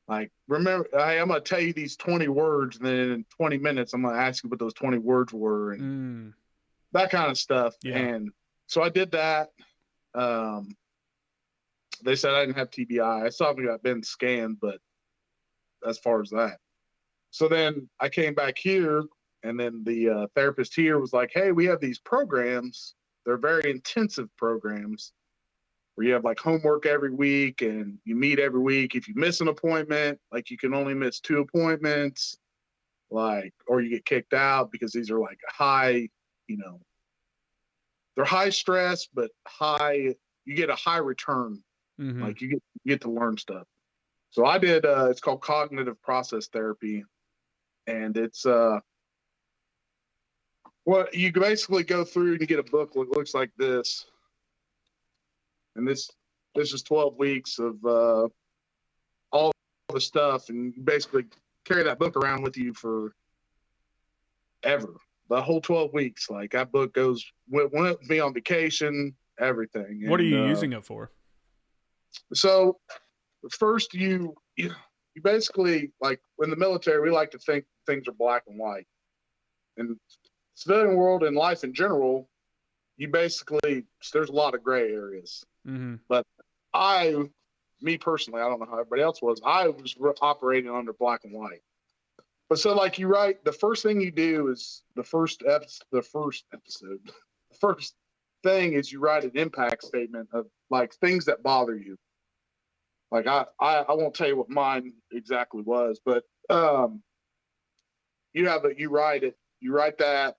Like, remember, I'm going to tell you these 20 words, and then in 20 minutes, I'm going to ask you what those 20 words were and that kind of stuff. Yeah. And so I did that. They said I didn't have TBI. I still haven't been scanned, but as far as that. So then I came back here, and then the therapist here was like, hey, we have these programs. They're very intensive programs where you have like homework every week and you meet every week. If you miss an appointment, like you can only miss 2 appointments, like, or you get kicked out because these are like high, you know, they're high stress, but you get a high return. Like you get to learn stuff. So I did, it's called cognitive process therapy. And it's, you basically go through and you get a book that looks like this. And this is 12 weeks of all the stuff. And you basically carry that book around with you for ever. The whole 12 weeks. Like that book went with me on vacation, everything. What are you using it for? So first you basically, like in the military, we like to think things are black and white. In civilian world and life in general, there's a lot of gray areas. But me personally, I don't know how everybody else was, I was operating under black and white. But so like you write, the first thing you do is the first thing is you write an impact statement of like things that bother you. Like I won't tell you what mine exactly was, but you write that.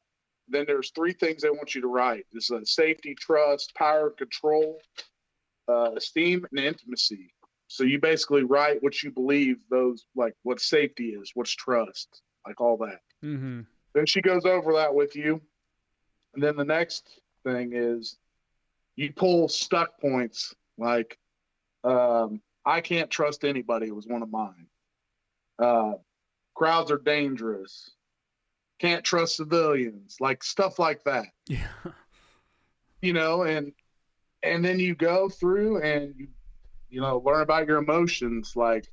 Then there's 3 things they want you to write. This is safety, trust, power, control, esteem, and intimacy. So you basically write what you believe those, like what safety is, what's trust, like all that. Then she goes over that with you. And then the next thing is you pull stuck points. Like, I can't trust anybody was one of mine. Crowds are dangerous. Can't trust civilians, like stuff like that. Yeah. You know, and then you go through and you know, learn about your emotions, like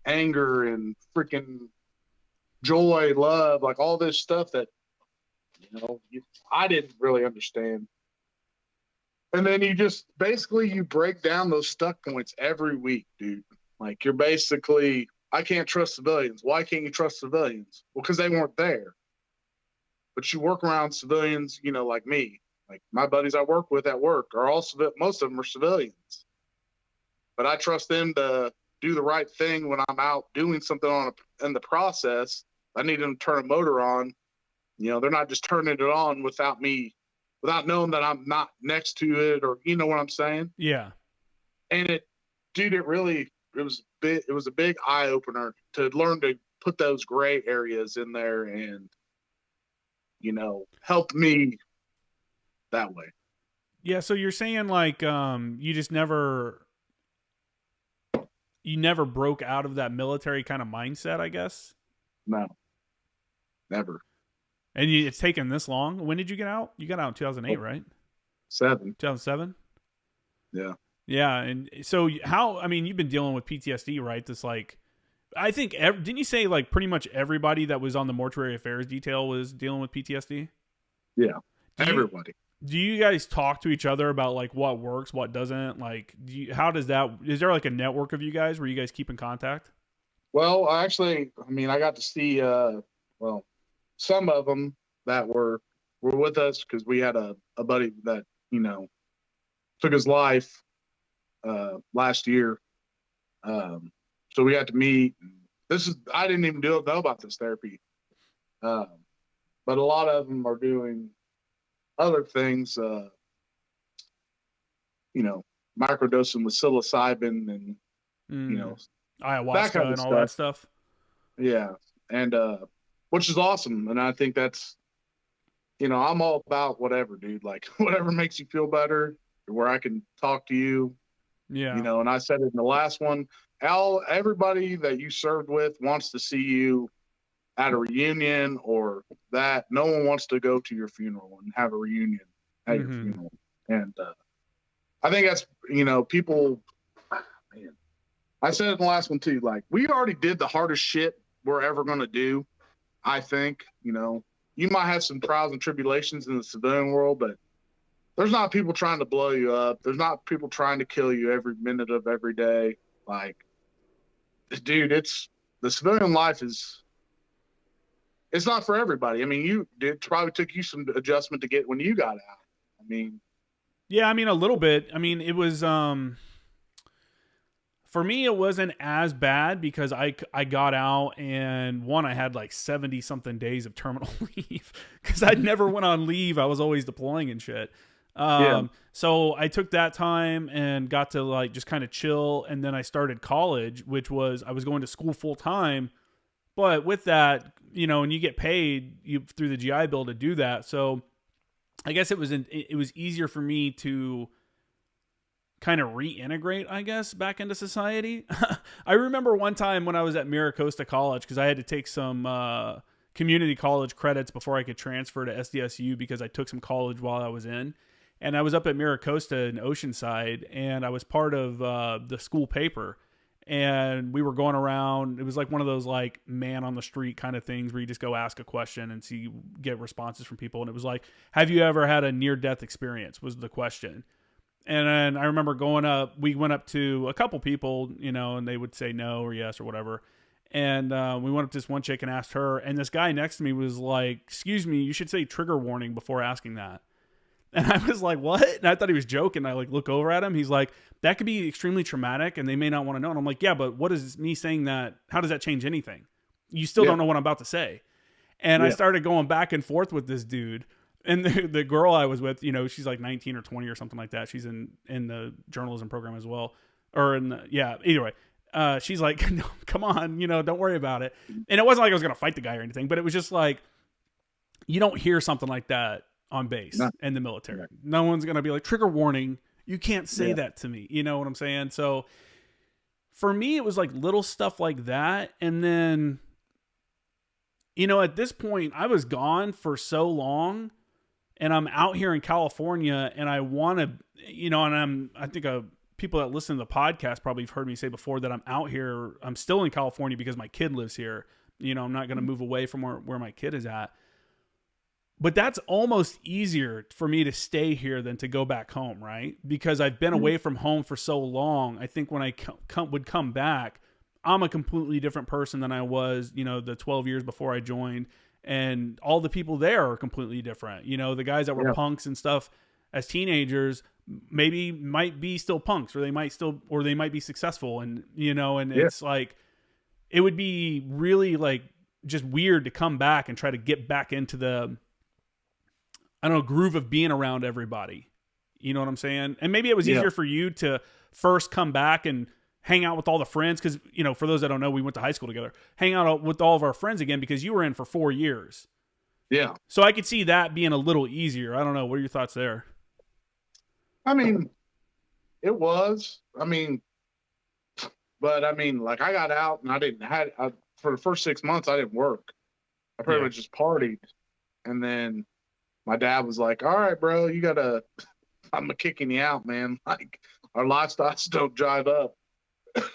anger and freaking joy, love, like all this stuff that, you know, I didn't really understand. And then you just basically you break down those stuck points every week, dude. Like you're basically, I can't trust civilians. Why can't you trust civilians? Well, because they weren't there. But you work around civilians, you know, like me. Like my buddies I work with at work are also, most of them are civilians. But I trust them to do the right thing when I'm out doing something in the process. I need them to turn a motor on. You know, they're not just turning it on without knowing that I'm not next to it, or you know what I'm saying? Yeah. And it was a big eye opener to learn to put those gray areas in there and, you know, help me that way. Yeah. So you're saying like, you never broke out of that military kind of mindset, I guess? No, never. And it's taken this long. When did you get out? You got out in 2008, right? 2007. Yeah. Yeah. And so how, I mean, you've been dealing with PTSD, right? This like, I think, didn't you say like pretty much everybody that was on the mortuary affairs detail was dealing with PTSD? Yeah. Everybody. Do you guys talk to each other about like what works, what doesn't? Like, how does that, is there like a network of you guys where you guys keep in contact? Well, actually, I mean, I got to see, well, some of them that were with us because we had a buddy that, you know, took his life last year. So we had to meet. I didn't even know about this therapy. But a lot of them are doing other things, you know, microdosing with psilocybin and, you know, ayahuasca that kind of and all stuff. that stuff. Yeah. And, which is awesome. And I think that's, you know, I'm all about whatever, dude, like whatever makes you feel better, where I can talk to you. Yeah. You know, and I said it in the last one, everybody that you served with wants to see you at a reunion or that. No one wants to go to your funeral and have a reunion at your funeral. And I think that's, you know, people, man, I said it in the last one too, like we already did the hardest shit we're ever going to do. I think, you know, you might have some trials and tribulations in the civilian world, but there's not people trying to blow you up. There's not people trying to kill you every minute of every day. Like, dude, the civilian life it's not for everybody. I mean, it probably took you some adjustment to get when you got out. I mean, yeah, I mean, a little bit. I mean, it was, for me, it wasn't as bad because I got out and I had like 70 something days of terminal leave because I never went on leave. I was always deploying and shit. So I took that time and got to like just kind of chill. And then I started college, which was, I was going to school full time, but with that, you know, and you get paid through the GI Bill to do that. So I guess it was easier for me to kind of reintegrate, I guess, back into society. I remember one time when I was at Miracosta College, because I had to take some community college credits before I could transfer to SDSU because I took some college while I was in. And I was up at Miracosta in Oceanside, and I was part of the school paper. And we were going around. It was like one of those like man on the street kind of things where you just go ask a question and get responses from people. And it was like, have you ever had a near-death experience was the question. And then I remember we went up to a couple people, you know, and they would say no or yes or whatever. And we went up to this one chick and asked her. And this guy next to me was like, excuse me, you should say trigger warning before asking that. And I was like, what? And I thought he was joking. I like look over at him. He's like, that could be extremely traumatic and they may not want to know. And I'm like, yeah, but what is me saying that? How does that change anything? You still don't know what I'm about to say. And I started going back and forth with this dude. And the girl I was with, you know, she's like 19 or 20 or something like that. She's in the journalism program as well. Or either way. She's like, no, come on, you know, don't worry about it. And it wasn't like I was going to fight the guy or anything, but it was just like, you don't hear something like that on base in the military. Right. No one's going to be like, trigger warning. You can't say that to me. You know what I'm saying? So for me, it was like little stuff like that. And then, you know, at this point I was gone for so long and I'm out here in California and I want to, you know, and I think people that listen to the podcast probably have heard me say before that I'm out here. I'm still in California because my kid lives here. You know, I'm not going to move away from where my kid is at. But that's almost easier for me to stay here than to go back home, right? Because I've been away from home for so long. I think when I would come back, I'm a completely different person than I was, you know, the 12 years before I joined. And all the people there are completely different. You know, the guys that were punks and stuff as teenagers might be still punks, or they might be successful. And, you know, and it's like, it would be really like just weird to come back and try to get back into the, I don't know, groove of being around everybody. You know what I'm saying? And maybe it was easier for you to first come back and hang out with all the friends. Cause you know, for those that don't know, we went to high school together, hang out with all of our friends again, because you were in for 4 years. Yeah. So I could see that being a little easier. I don't know. What are your thoughts there? I mean, it was, but like I got out and for the first 6 months, I didn't work. I pretty much just partied. And then my dad was like, all right, bro, I'm kicking you out, man. Like, our lifestyles don't jive up.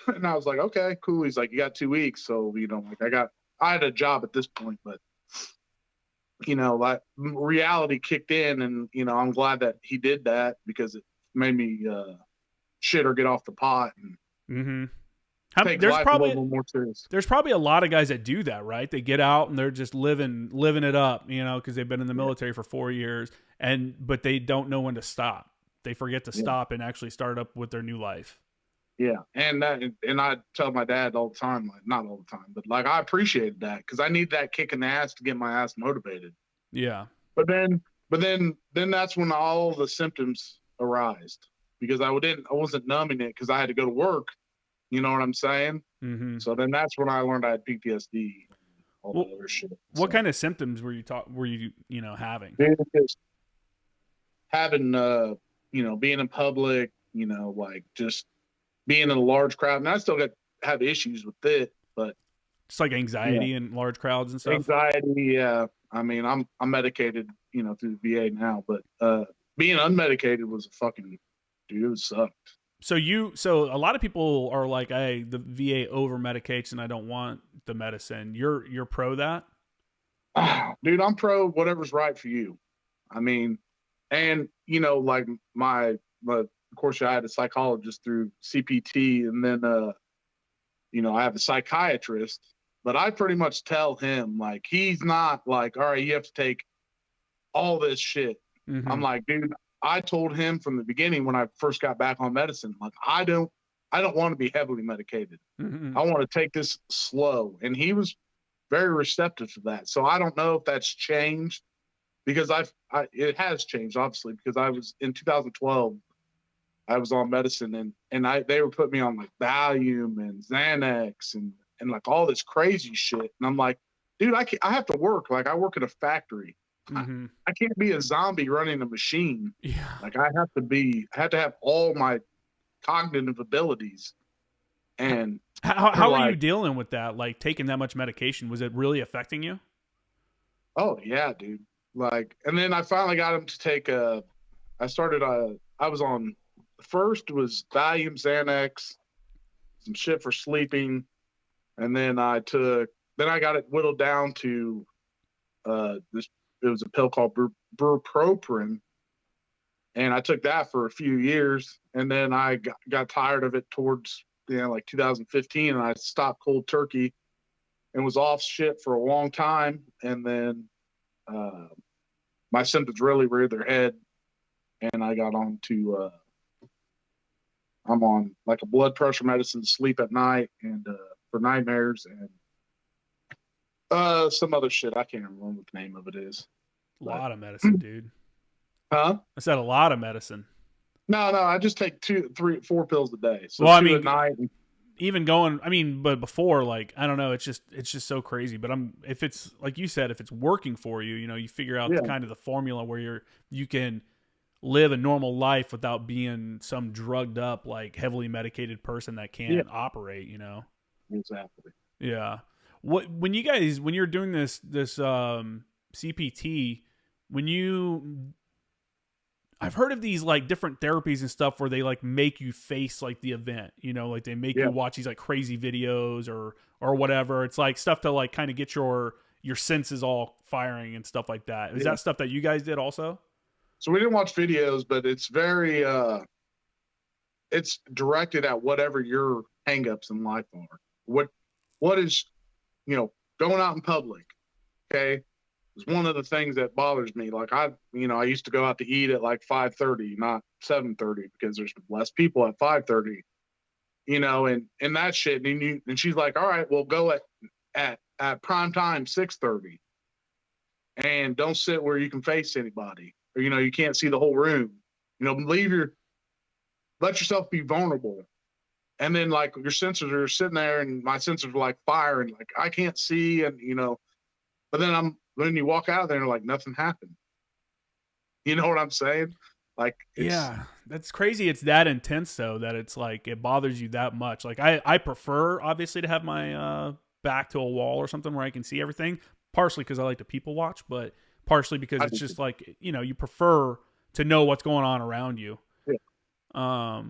And I was like, okay, cool. He's like, you got 2 weeks. So, like I had a job at this point, but like reality kicked in, and, I'm glad that he did that because it made me, shit or get off the pot and take life a little more serious. There's probably a lot of guys that do that, right? They get out and they're just living it up, because they've been in the military for 4 years, but they don't know when to stop. They forget to stop and actually start up with their new life. Yeah, and I tell my dad all the time, like not all the time, but like I appreciated that because I need that kick in the ass to get my ass motivated. Yeah, but then that's when all the symptoms arised because I wasn't numbing it because I had to go to work. You know what I'm saying? Mm-hmm. So then that's when I learned I had PTSD. All that other shit. What kind of symptoms were you having? Just having being in public, like just being in a large crowd, and I still have issues with it, but it's like anxiety in large crowds and stuff. Anxiety, yeah. I mean, I'm medicated, through the VA now, but being unmedicated was a fucking dude. It sucked. So a lot of people are like, hey, the VA over medicates and I don't want the medicine. You're pro that? Dude, I'm pro whatever's right for you. I mean, and like of course I had a psychologist through CPT, and then I have a psychiatrist, but I pretty much tell him like he's not like, all right, you have to take all this shit. Mm-hmm. I'm like, dude, I told him from the beginning when I first got back on medicine, like I don't want to be heavily medicated. Mm-hmm. I want to take this slow. And he was very receptive to that. So I don't know if that's changed because it has changed, obviously, because I was in 2012, I was on medicine and they were putting me on like Valium and Xanax and like all this crazy shit. And I'm like, dude, I have to work. Like I work at a factory. Mm-hmm. I can't be a zombie running a machine. Yeah. Like I have to have all my cognitive abilities. And how are you dealing with that? Like taking that much medication, was it really affecting you? Oh yeah, dude. Like, and then I finally got him to take I was on, first was Valium, Xanax, some shit for sleeping. And then I got it whittled down to it was a pill called bupropion, and I took that for a few years, and then I got tired of it towards like 2015, and I stopped cold turkey and was off shit for a long time, and then my symptoms really reared their head, and I got on to I'm on like a blood pressure medicine to sleep at night and for nightmares and some other shit. I can't remember what the name of it is. A lot of medicine, dude. Huh? I said a lot of medicine. No, I just take 2, 3, 4 pills a day. So well, at night. But before, like, I don't know, it's just so crazy. But if it's like you said, if it's working for you, you figure out the kind of the formula where you can live a normal life without being some drugged up, like heavily medicated person that can't operate, Exactly. Yeah. When you're doing this CPT, I've heard of these like different therapies and stuff where they like make you face like the event, like they make you watch these like crazy videos or whatever. It's like stuff to like kind of get your senses all firing and stuff like that. Is that stuff that you guys did also? So we didn't watch videos, but it's very it's directed at whatever your hangups in life are. What is going out in public, okay, is one of the things that bothers me. Like I used to go out to eat at like 5:30, not 7:30, because there's less people at 5:30, and that shit. And she's like, all right, we'll go at prime time 6:30, and don't sit where you can face anybody, or you can't see the whole room. Let yourself be vulnerable. And then like your sensors are sitting there, and my sensors are like firing, like I can't see, and but then when you walk out of there, like nothing happened. You know what I'm saying? Like, that's crazy. It's that intense though, that it's like it bothers you that much. Like I prefer obviously to have my back to a wall or something where I can see everything. Partially because I like to people watch, but partially because it's just like you prefer to know what's going on around you. Yeah.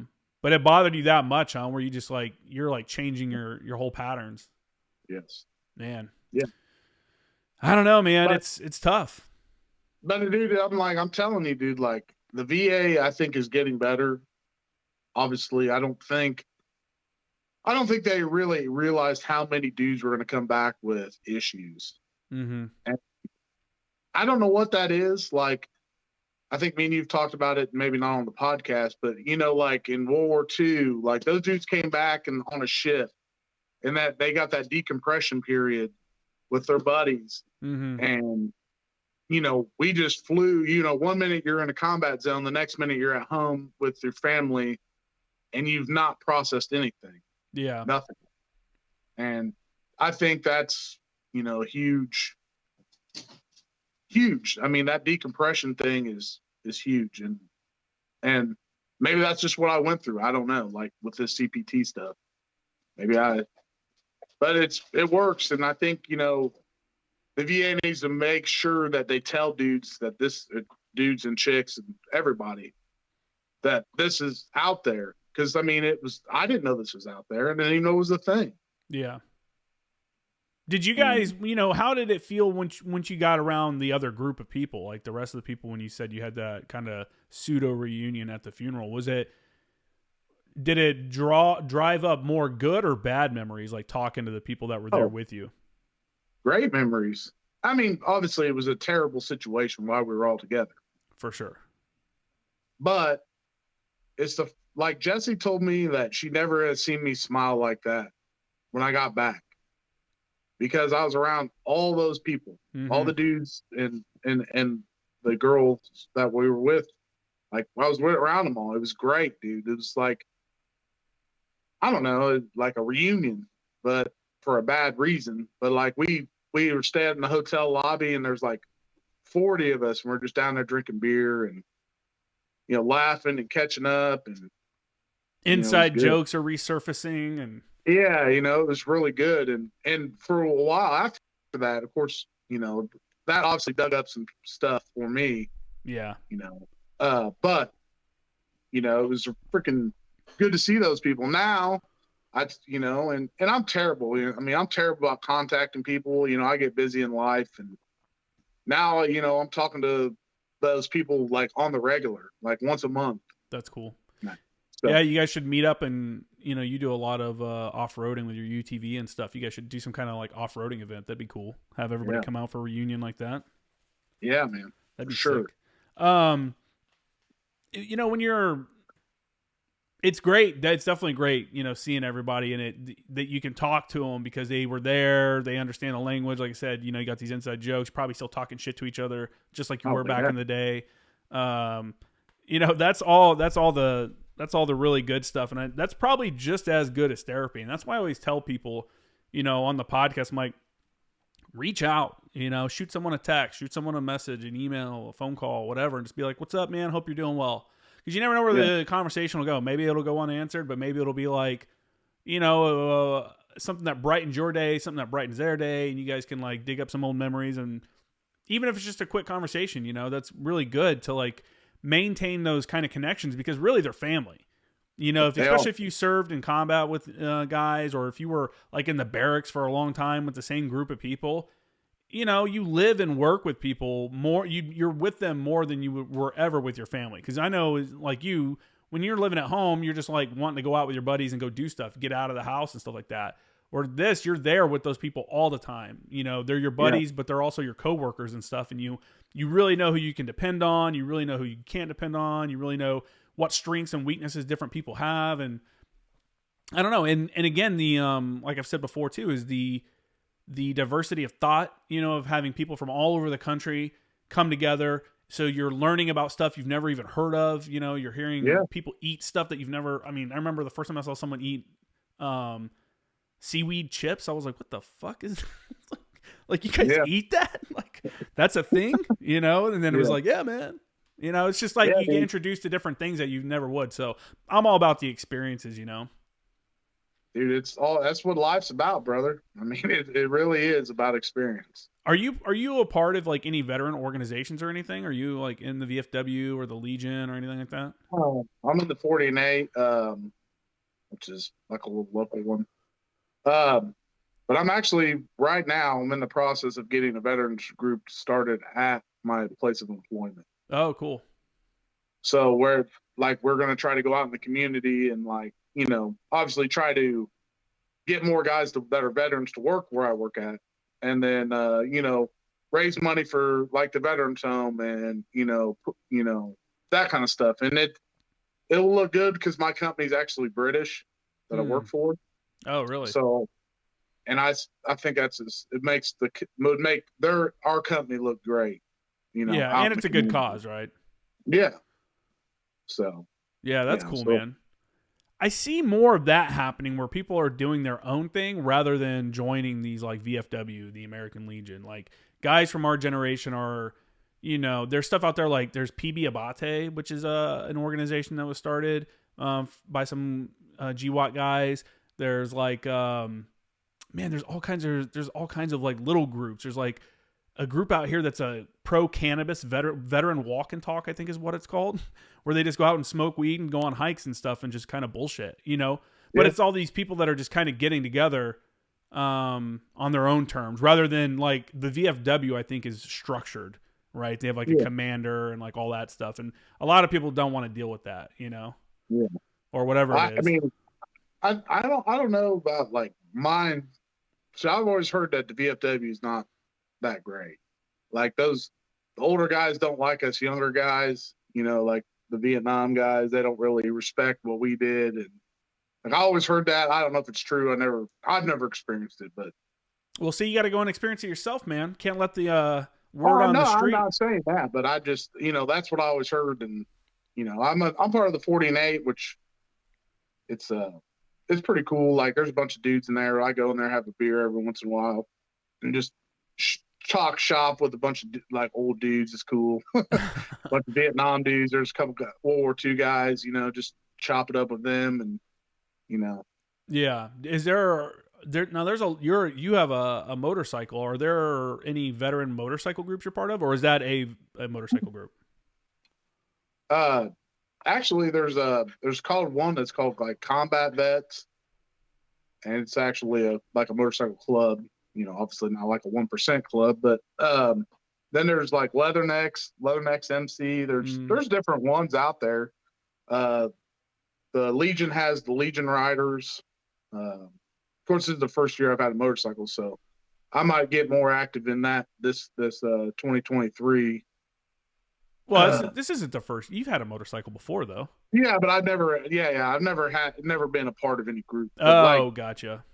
But it bothered you that much, huh? Where you just like, you're like changing your whole patterns. Yes. Man. Yeah. I don't know, man. But, It's tough. But dude, I'm telling you, dude, like the VA, I think is getting better. Obviously, I don't think they really realized how many dudes were going to come back with issues. Mm-hmm. And I don't know what that is. Like, I think me and you've talked about it, maybe not on the podcast, but like in World War II, like those dudes came back and on a ship, and that they got that decompression period with their buddies. Mm-hmm. And, we just flew, 1 minute you're in a combat zone, the next minute you're at home with your family, and you've not processed anything. Yeah. Nothing. And I think that's, huge. I mean, that decompression thing is huge. And maybe that's just what I went through. I don't know, like with this CPT stuff. But it works. And I think, the VA needs to make sure that they tell dudes that dudes and chicks and everybody, that this is out there. Cause I mean, I didn't know this was out there, and I didn't even know it was a thing. Yeah. Did you guys, how did it feel once you got around the other group of people, like the rest of the people, when you said you had that kind of pseudo reunion at the funeral? Did it drive up more good or bad memories, like talking to the people that were there with you? Great memories. I mean, obviously it was a terrible situation while we were all together. For sure. But it's like Jessie told me that she never had seen me smile like that when I got back, because I was around all those people, all the dudes and the girls that we were with. Like I was around them all. It was great, dude. It was like, I don't know, like a reunion, but for a bad reason. But like we were staying in the hotel lobby, and there's like 40 of us, and we're just down there drinking beer and, laughing and catching up, and inside jokes are resurfacing, and yeah, it was really good. And for a while after that, of course, that obviously dug up some stuff for me. Yeah. But it was freaking good to see those people. Now and I'm terrible. I mean, I'm terrible about contacting people. I get busy in life, and now, I'm talking to those people like on the regular, like once a month. That's cool. So, yeah, you guys should meet up, and you do a lot of off-roading with your UTV and stuff. You guys should do some kind of like off-roading event. That'd be cool. Have everybody come out for a reunion like that. Yeah, man. That'd be sure. Sick. When it's great. It's definitely great, seeing everybody, and that you can talk to them because they were there. They understand the language. Like I said, you got these inside jokes, probably still talking shit to each other, just like you were back in the day. That's all the really good stuff. And that's probably just as good as therapy. And that's why I always tell people, on the podcast, I'm like, reach out, shoot someone a text, shoot someone a message, an email, a phone call, whatever. And just be like, what's up, man? Hope you're doing well. Because you never know where the conversation will go. Maybe it'll go unanswered, but maybe it'll be like, something that brightens your day, something that brightens their day, and you guys can like dig up some old memories. And even if it's just a quick conversation, that's really good to like maintain those kind of connections, because really they're family. Especially if you served in combat with guys, or if you were like in the barracks for a long time with the same group of people. You live and work with people more. You're with them more than you were ever with your family. Because I know, like you, when you're living at home, you're just like wanting to go out with your buddies and go do stuff, get out of the house and stuff like that. Or you're there with those people all the time. They're your buddies, but they're also your coworkers and stuff. And you really know who you can depend on. You really know who you can't depend on. You really know what strengths and weaknesses different people have. And I don't know. And again, the like I've said before too, is the diversity of thought, of having people from all over the country come together. So you're learning about stuff you've never even heard of. You're hearing people eat stuff that you've never. I mean, I remember the first time I saw someone eat seaweed chips. I was like, what the fuck is like you guys eat that? Like that's a thing, And then it was like, yeah, man. It's just like you get introduced to different things that you never would. So I'm all about the experiences, dude, that's what life's about, brother. I mean, it really is about experience. Are you a part of like any veteran organizations or anything? Are you like in the VFW or the Legion or anything like that? I'm in the 48, which is like a little local one. But I'm actually right now, I'm in the process of getting a veterans group started at my place of employment. Oh, cool. So we're going to try to go out in the community and obviously try to get more guys that are veterans to work where I work at. And then, raise money for like the veterans home and, that kind of stuff. And it'll look good because my company's actually British that I work for. Oh, really? So, and I think it would make our company look great, Yeah, and it's a good cause, right? Yeah. So. Yeah, that's cool, man. I see more of that happening where people are doing their own thing rather than joining these like VFW, the American Legion. Like guys from our generation are, there's stuff out there like there's PB Abate, which is an organization that was started by some GWAT guys. There's like there's all kinds of like little groups. There's like a group out here that's a pro cannabis veteran walk and talk, I think is what it's called, where they just go out and smoke weed and go on hikes and stuff and just kind of bullshit, but it's all these people that are just kind of getting together on their own terms rather than like the VFW, I think is structured, right? They have like a commander and like all that stuff. And a lot of people don't want to deal with that, or whatever it is. I mean, I don't know about like mine. So I've always heard that the VFW is not that great. Like the older guys don't like us younger guys, like the Vietnam guys, they don't really respect what we did. And like I always heard that. I don't know if it's true. I've never experienced it, but well, see, you got to go and experience it yourself, man. Can't let the word on the street. I'm not saying that, but I just, that's what I always heard. And, I'm part of the 48, which it's pretty cool. Like there's a bunch of dudes in there. I go in there, have a beer every once in a while and just chalk shop with a bunch of like old dudes. It's cool. Bunch of Vietnam dudes. There's a couple World War II guys, just chop it up with them. And, yeah. Is there now you have a motorcycle. Are there any veteran motorcycle groups you're part of, or is that a motorcycle group? Actually there's called one that's called like Combat Vets, and it's actually a motorcycle club, obviously not like a 1% club, but then there's like Leathernecks MC. There's different ones out there. The Legion has the Legion Riders. Of course, this is the first year I've had a motorcycle, so I might get more active in that this 2023. Well, this isn't the first. You've had a motorcycle before, though. Yeah, but I've never been a part of any group. Oh, gotcha.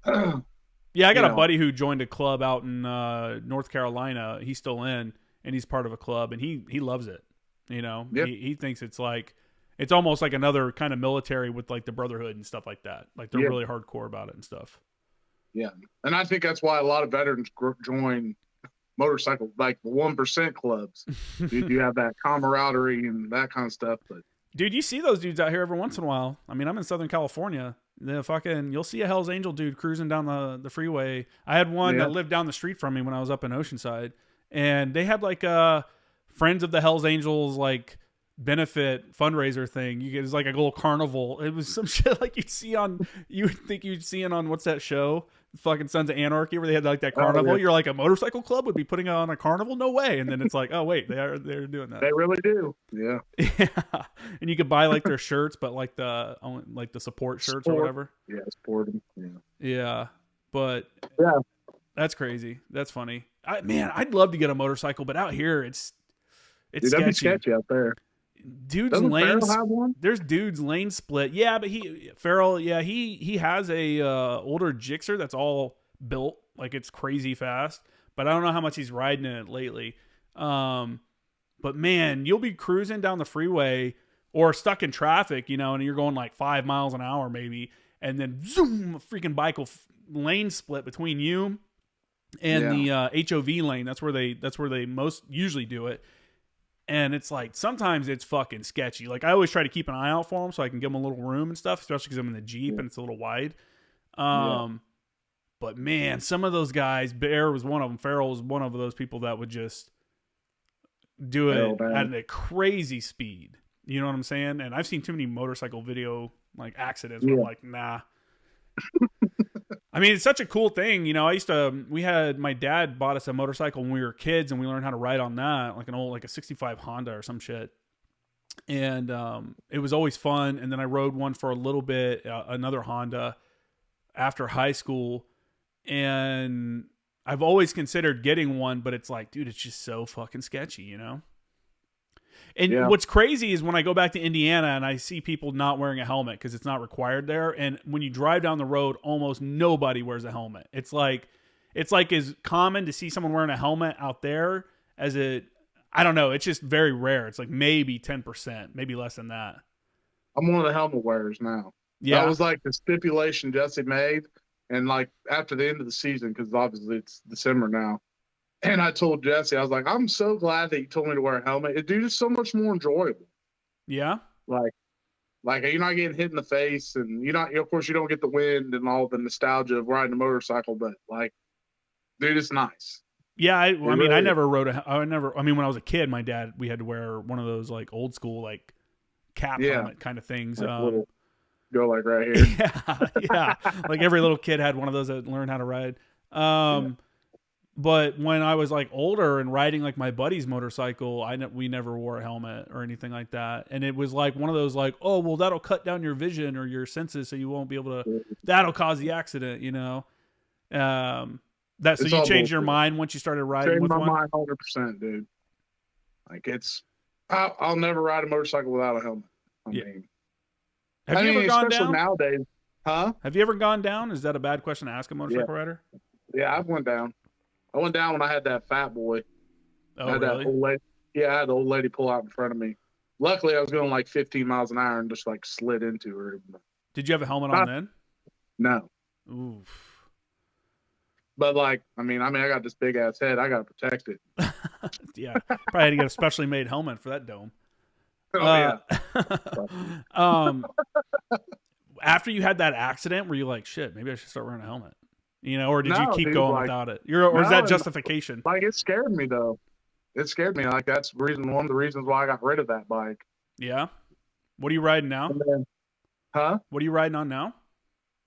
Yeah, I got a buddy who joined a club out in North Carolina. He's still in, and he's part of a club, and he loves it. Yep. He thinks it's like it's almost like another kind of military with like the brotherhood and stuff like that. Like they're really hardcore about it and stuff. Yeah, and I think that's why a lot of veterans join motorcycle, like the 1% clubs. You have that camaraderie and that kind of stuff. But dude, you see those dudes out here every once in a while. I mean, I'm in Southern California. You'll see a Hell's Angel dude cruising down the freeway. I had one that lived down the street from me when I was up in Oceanside, and they had like Friends of the Hell's Angels like benefit fundraiser thing. It was like a little carnival. It was some shit like you would think you'd see it on what's that show? Fucking Sons of Anarchy, where they had like that carnival. Oh, yeah. You're like, a motorcycle club would be putting on a carnival? No way. And then it's like, oh wait, they're doing that. They really do. Yeah. Yeah. And you could buy like their shirts, but like the support shirts or whatever. Yeah, support them. Yeah. Yeah. But yeah, that's crazy. That's funny. I'd love to get a motorcycle, but out here it's sketchy. That'd be sketchy out there. Doesn't Farrell have one? There's dudes lane split. Yeah, but Farrell, yeah, he has a older Gixxer that's all built like it's crazy fast. But I don't know how much he's riding it lately. But man, you'll be cruising down the freeway or stuck in traffic, and you're going like 5 miles an hour maybe, and then zoom, a freaking bike will lane split between you and the HOV lane. That's where they most usually do it. And it's like, sometimes it's fucking sketchy. Like I always try to keep an eye out for them so I can give them a little room and stuff, especially because I'm in the Jeep and it's a little wide. But man, some of those guys, Bear was one of them. Farrell was one of those people that would just do it at a crazy speed. You know what I'm saying? And I've seen too many motorcycle video like accidents where I'm like, nah. I mean, it's such a cool thing. You know, my dad bought us a motorcycle when we were kids and we learned how to ride on that, like a 65 Honda or some shit. And it was always fun. And then I rode one for a little bit, another Honda after high school. And I've always considered getting one, but it's like, dude, it's just so fucking sketchy, you know? And what's crazy is when I go back to Indiana and I see people not wearing a helmet because it's not required there. And when you drive down the road, almost nobody wears a helmet. It's like as common to see someone wearing a helmet out there as I don't know. It's just very rare. It's like maybe 10%, maybe less than that. I'm one of the helmet wearers now. Yeah. That was like the stipulation Jesse made. And like after the end of the season, because obviously it's December now. And I told Jesse, I was like, I'm so glad that you told me to wear a helmet. Dude, it's so much more enjoyable. Yeah. Like you're not getting hit in the face, and of course you don't get the wind and all the nostalgia of riding a motorcycle, but like, dude, it's nice. Yeah. I mean, I never rode when I was a kid, my dad, we had to wear one of those like old school, like cap helmet kind of things. Like go like right here. Yeah. Like every little kid had one of those that learned how to ride. But when I was like older and riding like my buddy's motorcycle, we never wore a helmet or anything like that. And it was like one of those like, oh, well, that'll cut down your vision or your senses, so you won't be able to. That'll cause the accident, you know. So you changed your mind once you started riding with one. Changed my mind 100%, dude. Like I'll never ride a motorcycle without a helmet. I mean, have you ever gone down nowadays? Huh? Have you ever gone down? Is that a bad question to ask a motorcycle rider? Yeah, I've went down. I went down when I had that fat boy. Oh, really? That old lady. Yeah, I had the old lady pull out in front of me. Luckily, I was going like 15 miles an hour and just like slid into her. Did you have a helmet on then? No. Oof. But like, I mean, I got this big ass head. I got to protect it. Yeah, probably had to get a specially made helmet for that dome. Oh yeah. After you had that accident, were you like, shit, maybe I should start wearing a helmet? You know, or did you keep going without it? Or is that justification? Like, it scared me though. It scared me. Like, that's one of the reasons why I got rid of that bike. Yeah. What are you riding now? Huh? What are you riding on now?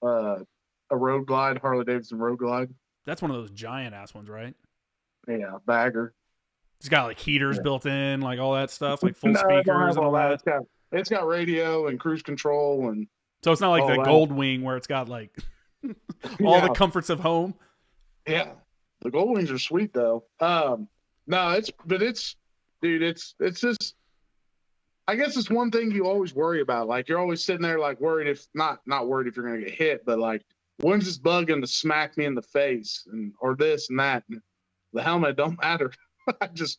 A Road Glide, Harley Davidson Road Glide. That's one of those giant ass ones, right? Yeah, bagger. It's got like heaters built in, like all that stuff, like full speakers and all that. It's got radio and cruise control, and so it's not like the Gold Wing where it's got like all the comforts of home. Yeah, the Gold Wings are sweet though. No, it's just. I guess it's one thing you always worry about. Like, you're always sitting there like worried if not worried if you're gonna get hit, but like, when's this bug gonna smack me in the face or this and that. And the helmet don't matter. I just,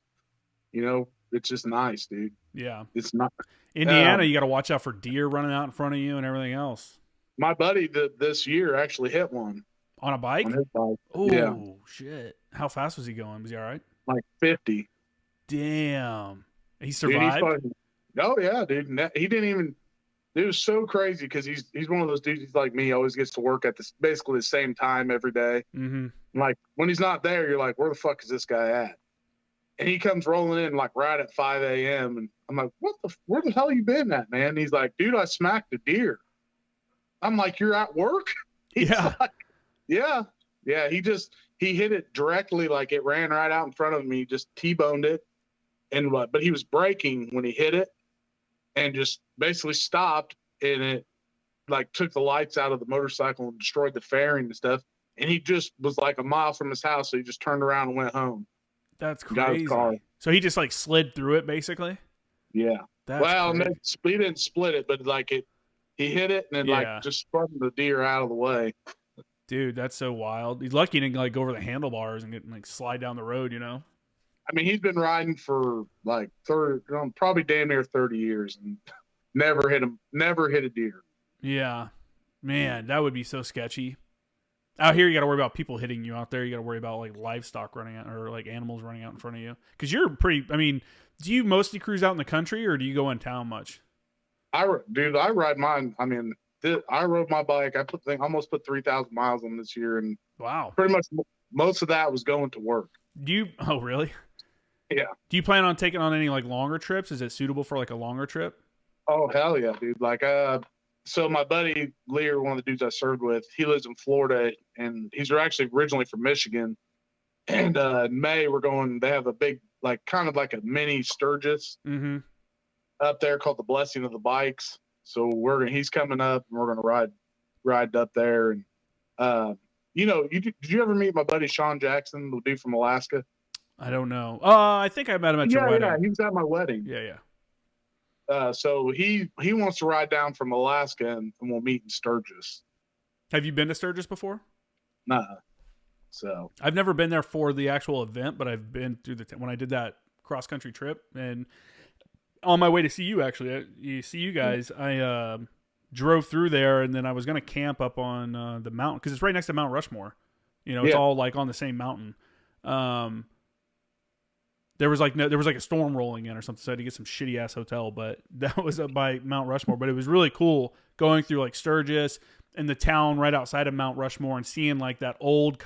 it's just nice, dude. Yeah, it's not. Indiana, you got to watch out for deer running out in front of you and everything else. My buddy this year actually hit one on a bike. On his bike. Oh yeah. Shit! How fast was he going? Was he all right? Like 50. Damn. He survived. Dude, oh yeah, dude. He didn't even. It was so crazy because he's one of those dudes. He's like me. He always gets to work at basically the same time every day. Mm-hmm. Like, when he's not there, you're like, where the fuck is this guy at? And he comes rolling in like right at 5 a.m. And I'm like, where the hell you been at, man? And he's like, dude, I smacked a deer. I'm like, you're at work? He's like, yeah. He hit it directly. Like, it ran right out in front of me. He just T-boned it. But he was braking when he hit it and just basically stopped, and it like took the lights out of the motorcycle and destroyed the fairing and stuff. And he just was like a mile from his house. So he just turned around and went home. That's crazy. So he just like slid through it basically? Yeah. Well, he didn't split it, but like he hit it and then like just spun the deer out of the way. Dude, that's so wild. He's lucky he didn't like go over the handlebars and like slide down the road, I mean, he's been riding for like probably damn near 30 years and never hit a deer. Yeah. Man, that would be so sketchy. Out here, you got to worry about people hitting you. Out there, you got to worry about like livestock running out or like animals running out in front of you. Because you're do you mostly cruise out in the country or do you go in town much? I ride mine. I mean, I rode my bike. I almost put 3,000 miles on this year, and wow, pretty much most of that was going to work. Oh, really? Yeah. Do you plan on taking on any like longer trips? Is it suitable for like a longer trip? Oh, hell yeah, dude. Like, so my buddy Lear, one of the dudes I served with, he lives in Florida, and he's actually originally from Michigan. And in May, they have a big, like, kind of like a mini Sturgis up there called the Blessing of the Bikes. So he's coming up, and we're gonna ride up there. And did you ever meet my buddy Sean Jackson, the dude from Alaska? I don't know. I think I met him at your wedding. Yeah, he was at my wedding. Yeah. So he wants to ride down from Alaska, and we'll meet in Sturgis. Have you been to Sturgis before? Nah. So I've never been there for the actual event, but I've been through when I did that cross country trip, and on my way to see you, actually, you guys, I drove through there, and then I was going to camp up on the mountain because it's right next to Mount Rushmore. It's all like on the same mountain. There was like a storm rolling in or something, so I had to get some shitty ass hotel, but that was up by Mount Rushmore. But it was really cool going through like Sturgis and the town right outside of Mount Rushmore and seeing like that old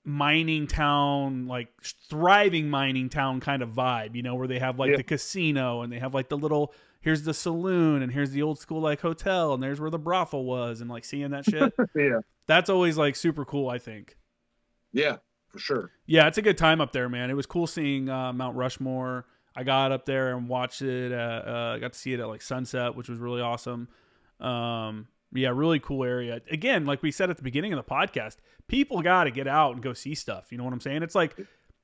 mining town, like thriving mining town kind of vibe, where they have like the casino and they have like the little, here's the saloon and here's the old school like hotel and there's where the brothel was, and like seeing that shit. Yeah. That's always like super cool, I think. Yeah, for sure. Yeah, it's a good time up there, man. It was cool seeing Mount Rushmore. I got up there and watched it. Got to see it at like sunset, which was really awesome. Yeah, really cool area. Again, like we said at the beginning of the podcast, people got to get out and go see stuff. You know what I'm saying? It's like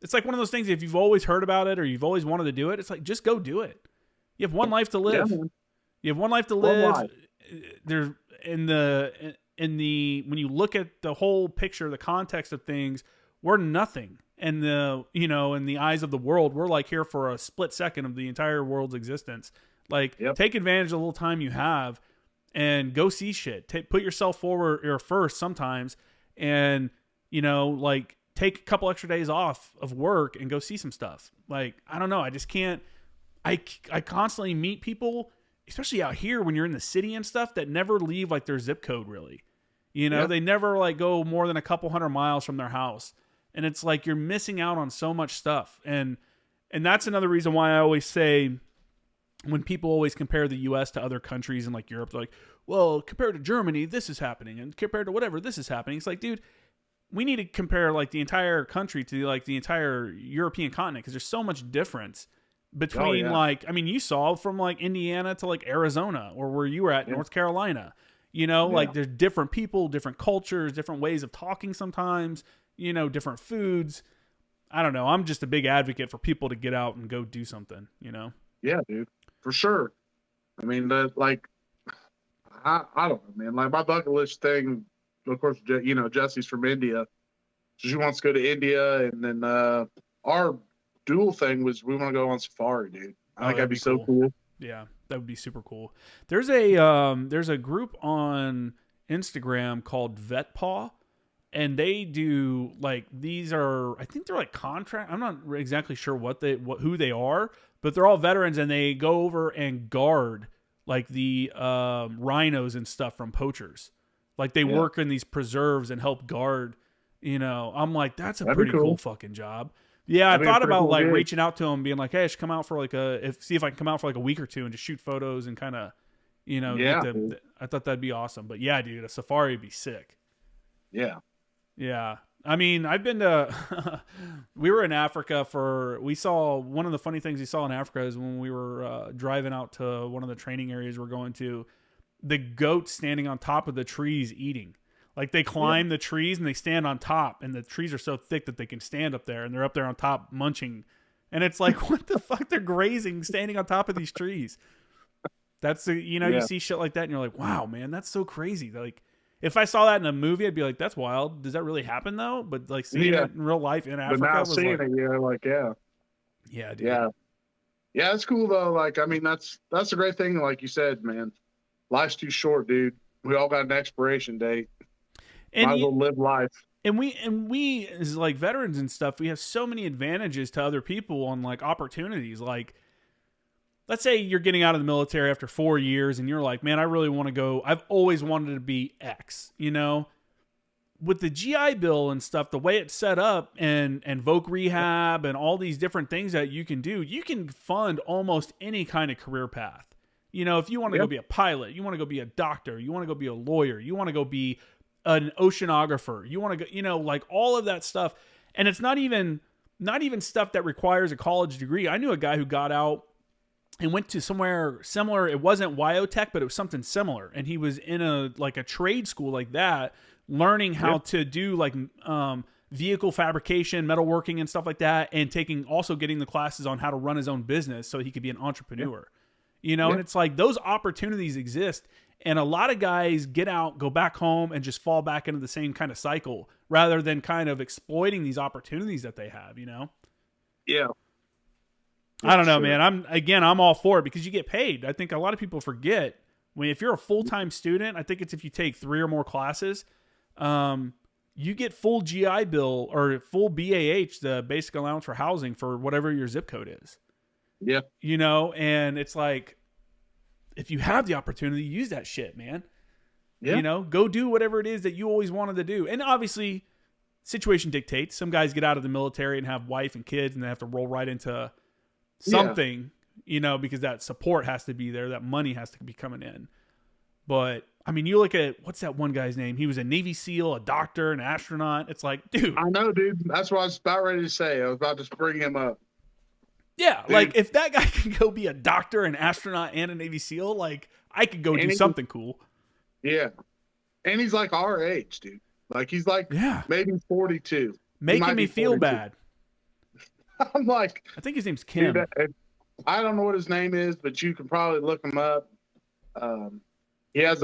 one of those things. If you've always heard about it or you've always wanted to do it, it's like just go do it. You have one life to live. Yeah, you have one life to live. There's when you look at the whole picture, the context of things, we're nothing. And in the eyes of the world, we're like here for a split second of the entire world's existence. Like, take advantage of the little time you have and go see shit. Put yourself forward or first sometimes, and like take a couple extra days off of work and go see some stuff. Like, I don't know, I just can't. I constantly meet people, especially out here when you're in the city and stuff, that never leave like their zip code really. They never like go more than a couple 100 miles from their house. And it's like you're missing out on so much stuff. And that's another reason why I always say, when people always compare the U.S. to other countries in like Europe, they're like, well, compared to Germany, this is happening. And compared to whatever, this is happening. It's like, dude, we need to compare like the entire country to like the entire European continent, because there's so much difference between you saw from like Indiana to like Arizona, or where you were at, North Carolina. Like there's different people, different cultures, different ways of talking sometimes, different foods. I don't know. I'm just a big advocate for people to get out and go do something, Yeah, dude, for sure. I mean, I don't know, man. Like my bucket list thing, of course, Jesse's from India. So she wants to go to India. And then our dual thing was we want to go on safari, dude. I think that'd be so cool. Yeah, that would be super cool. There's a group on Instagram called VetPaw, and they do like, I think they're like contract. I'm not exactly sure who they are, but they're all veterans, and they go over and guard like the rhinos and stuff from poachers. Like they work in these preserves and help guard. I'm like, that's a pretty cool fucking job. Yeah, I thought about like reaching out to them, being like, "Hey, I should come out for like see if I can come out for like a week or two and just shoot photos and kind of, I thought that'd be awesome." But yeah, dude, a safari would be sick. Yeah. Yeah. I mean, I've been to, we were in Africa one of the funny things we saw in Africa is when we were driving out to one of the training areas we're going to, the goats standing on top of the trees eating. Like they climb the trees and they stand on top, and the trees are so thick that they can stand up there, and they're up there on top munching. And it's like, what the fuck? They're grazing, standing on top of these trees. That's you see shit like that and you're like, wow, man, that's so crazy. Like if I saw that in a movie, I'd be like, that's wild. Does that really happen though? But like seeing it in real life in Africa, but now was seeing like, it, yeah, dude. Yeah, it's cool though. Like, I mean, that's a great thing. Like you said, man, life's too short, dude. We all got an expiration date. And might as well live life. And we as like veterans and stuff, we have so many advantages to other people on like opportunities. Like let's say you're getting out of the military after 4 years and you're like, man, I really want to go. I've always wanted to be X, you know, with the GI Bill and stuff, the way it's set up and voc rehab and all these different things that you can do, you can fund almost any kind of career path. You know, if you want to go be a pilot, you want to go be a doctor, you want to go be a lawyer, you want to go be an oceanographer, you want to go, you know, like all of that stuff. And it's not even stuff that requires a college degree. I knew a guy who got out and went to somewhere similar. It wasn't Wyotech, but it was something similar. And he was in a trade school like that, learning how to do like vehicle fabrication, metalworking and stuff like that. And getting the classes on how to run his own business so he could be an entrepreneur. You know, and it's like those opportunities exist. And a lot of guys get out, go back home, and just fall back into the same kind of cycle rather than kind of exploiting these opportunities that they have, you know? Yeah. I don't know, man. I'm all for it because you get paid. I think a lot of people forget if you're a full-time student, I think it's if you take 3 or more classes, you get full GI Bill or full BAH, the basic allowance for housing for whatever your zip code is. Yeah. You know, and it's like, if you have the opportunity, use that shit, man. Yeah. You know, go do whatever it is that you always wanted to do. And obviously, situation dictates. Some guys get out of the military and have wife and kids and they have to roll right into something, you know, because that support has to be there. That money has to be coming in. But, I mean, you look at, what's that one guy's name? He was a Navy SEAL, a doctor, an astronaut. It's like, dude. I know, dude. That's what I was about ready to say. I was about to bring him up. Yeah, dude. Like if that guy can go be a doctor, an astronaut, and a Navy SEAL, like I could go do something cool. Yeah. And he's like our age, dude. Like he's like maybe 42. Making me feel 42. bad. I'm like, I think his name's Kim. Dude, I don't know what his name is, but you can probably look him up. He has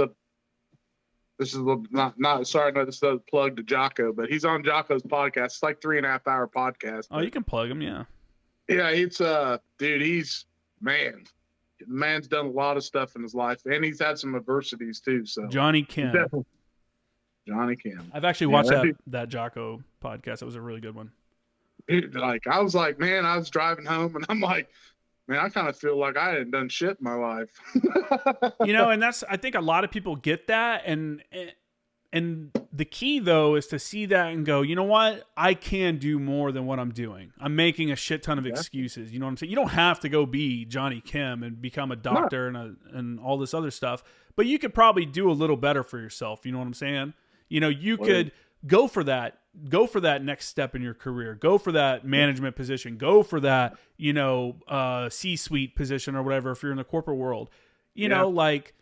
this is not sorry, no, this is a plug to Jocko, but he's on Jocko's podcast. It's like 3.5 hour podcast. Oh, you can plug him, yeah. Yeah, it's dude, he's the man's done a lot of stuff in his life, and he's had some adversities too. So Johnny Kim. Johnny Kim. I've actually watched that Jocko podcast. It was a really good one. Dude, like I was like, man, I was driving home and I'm like, man, I kind of feel like I hadn't done shit in my life. You know, and I think a lot of people get that, and the key though is to see that and go, you know what? I can do more than what I'm doing. I'm making a shit ton of excuses. You know what I'm saying? You don't have to go be Johnny Kim and become a doctor and all this other stuff, but you could probably do a little better for yourself. You know what I'm saying? You know, you could go for that next step in your career, go for that management position, go for that, you know, C-suite position or whatever. If you're in the corporate world, you know, like,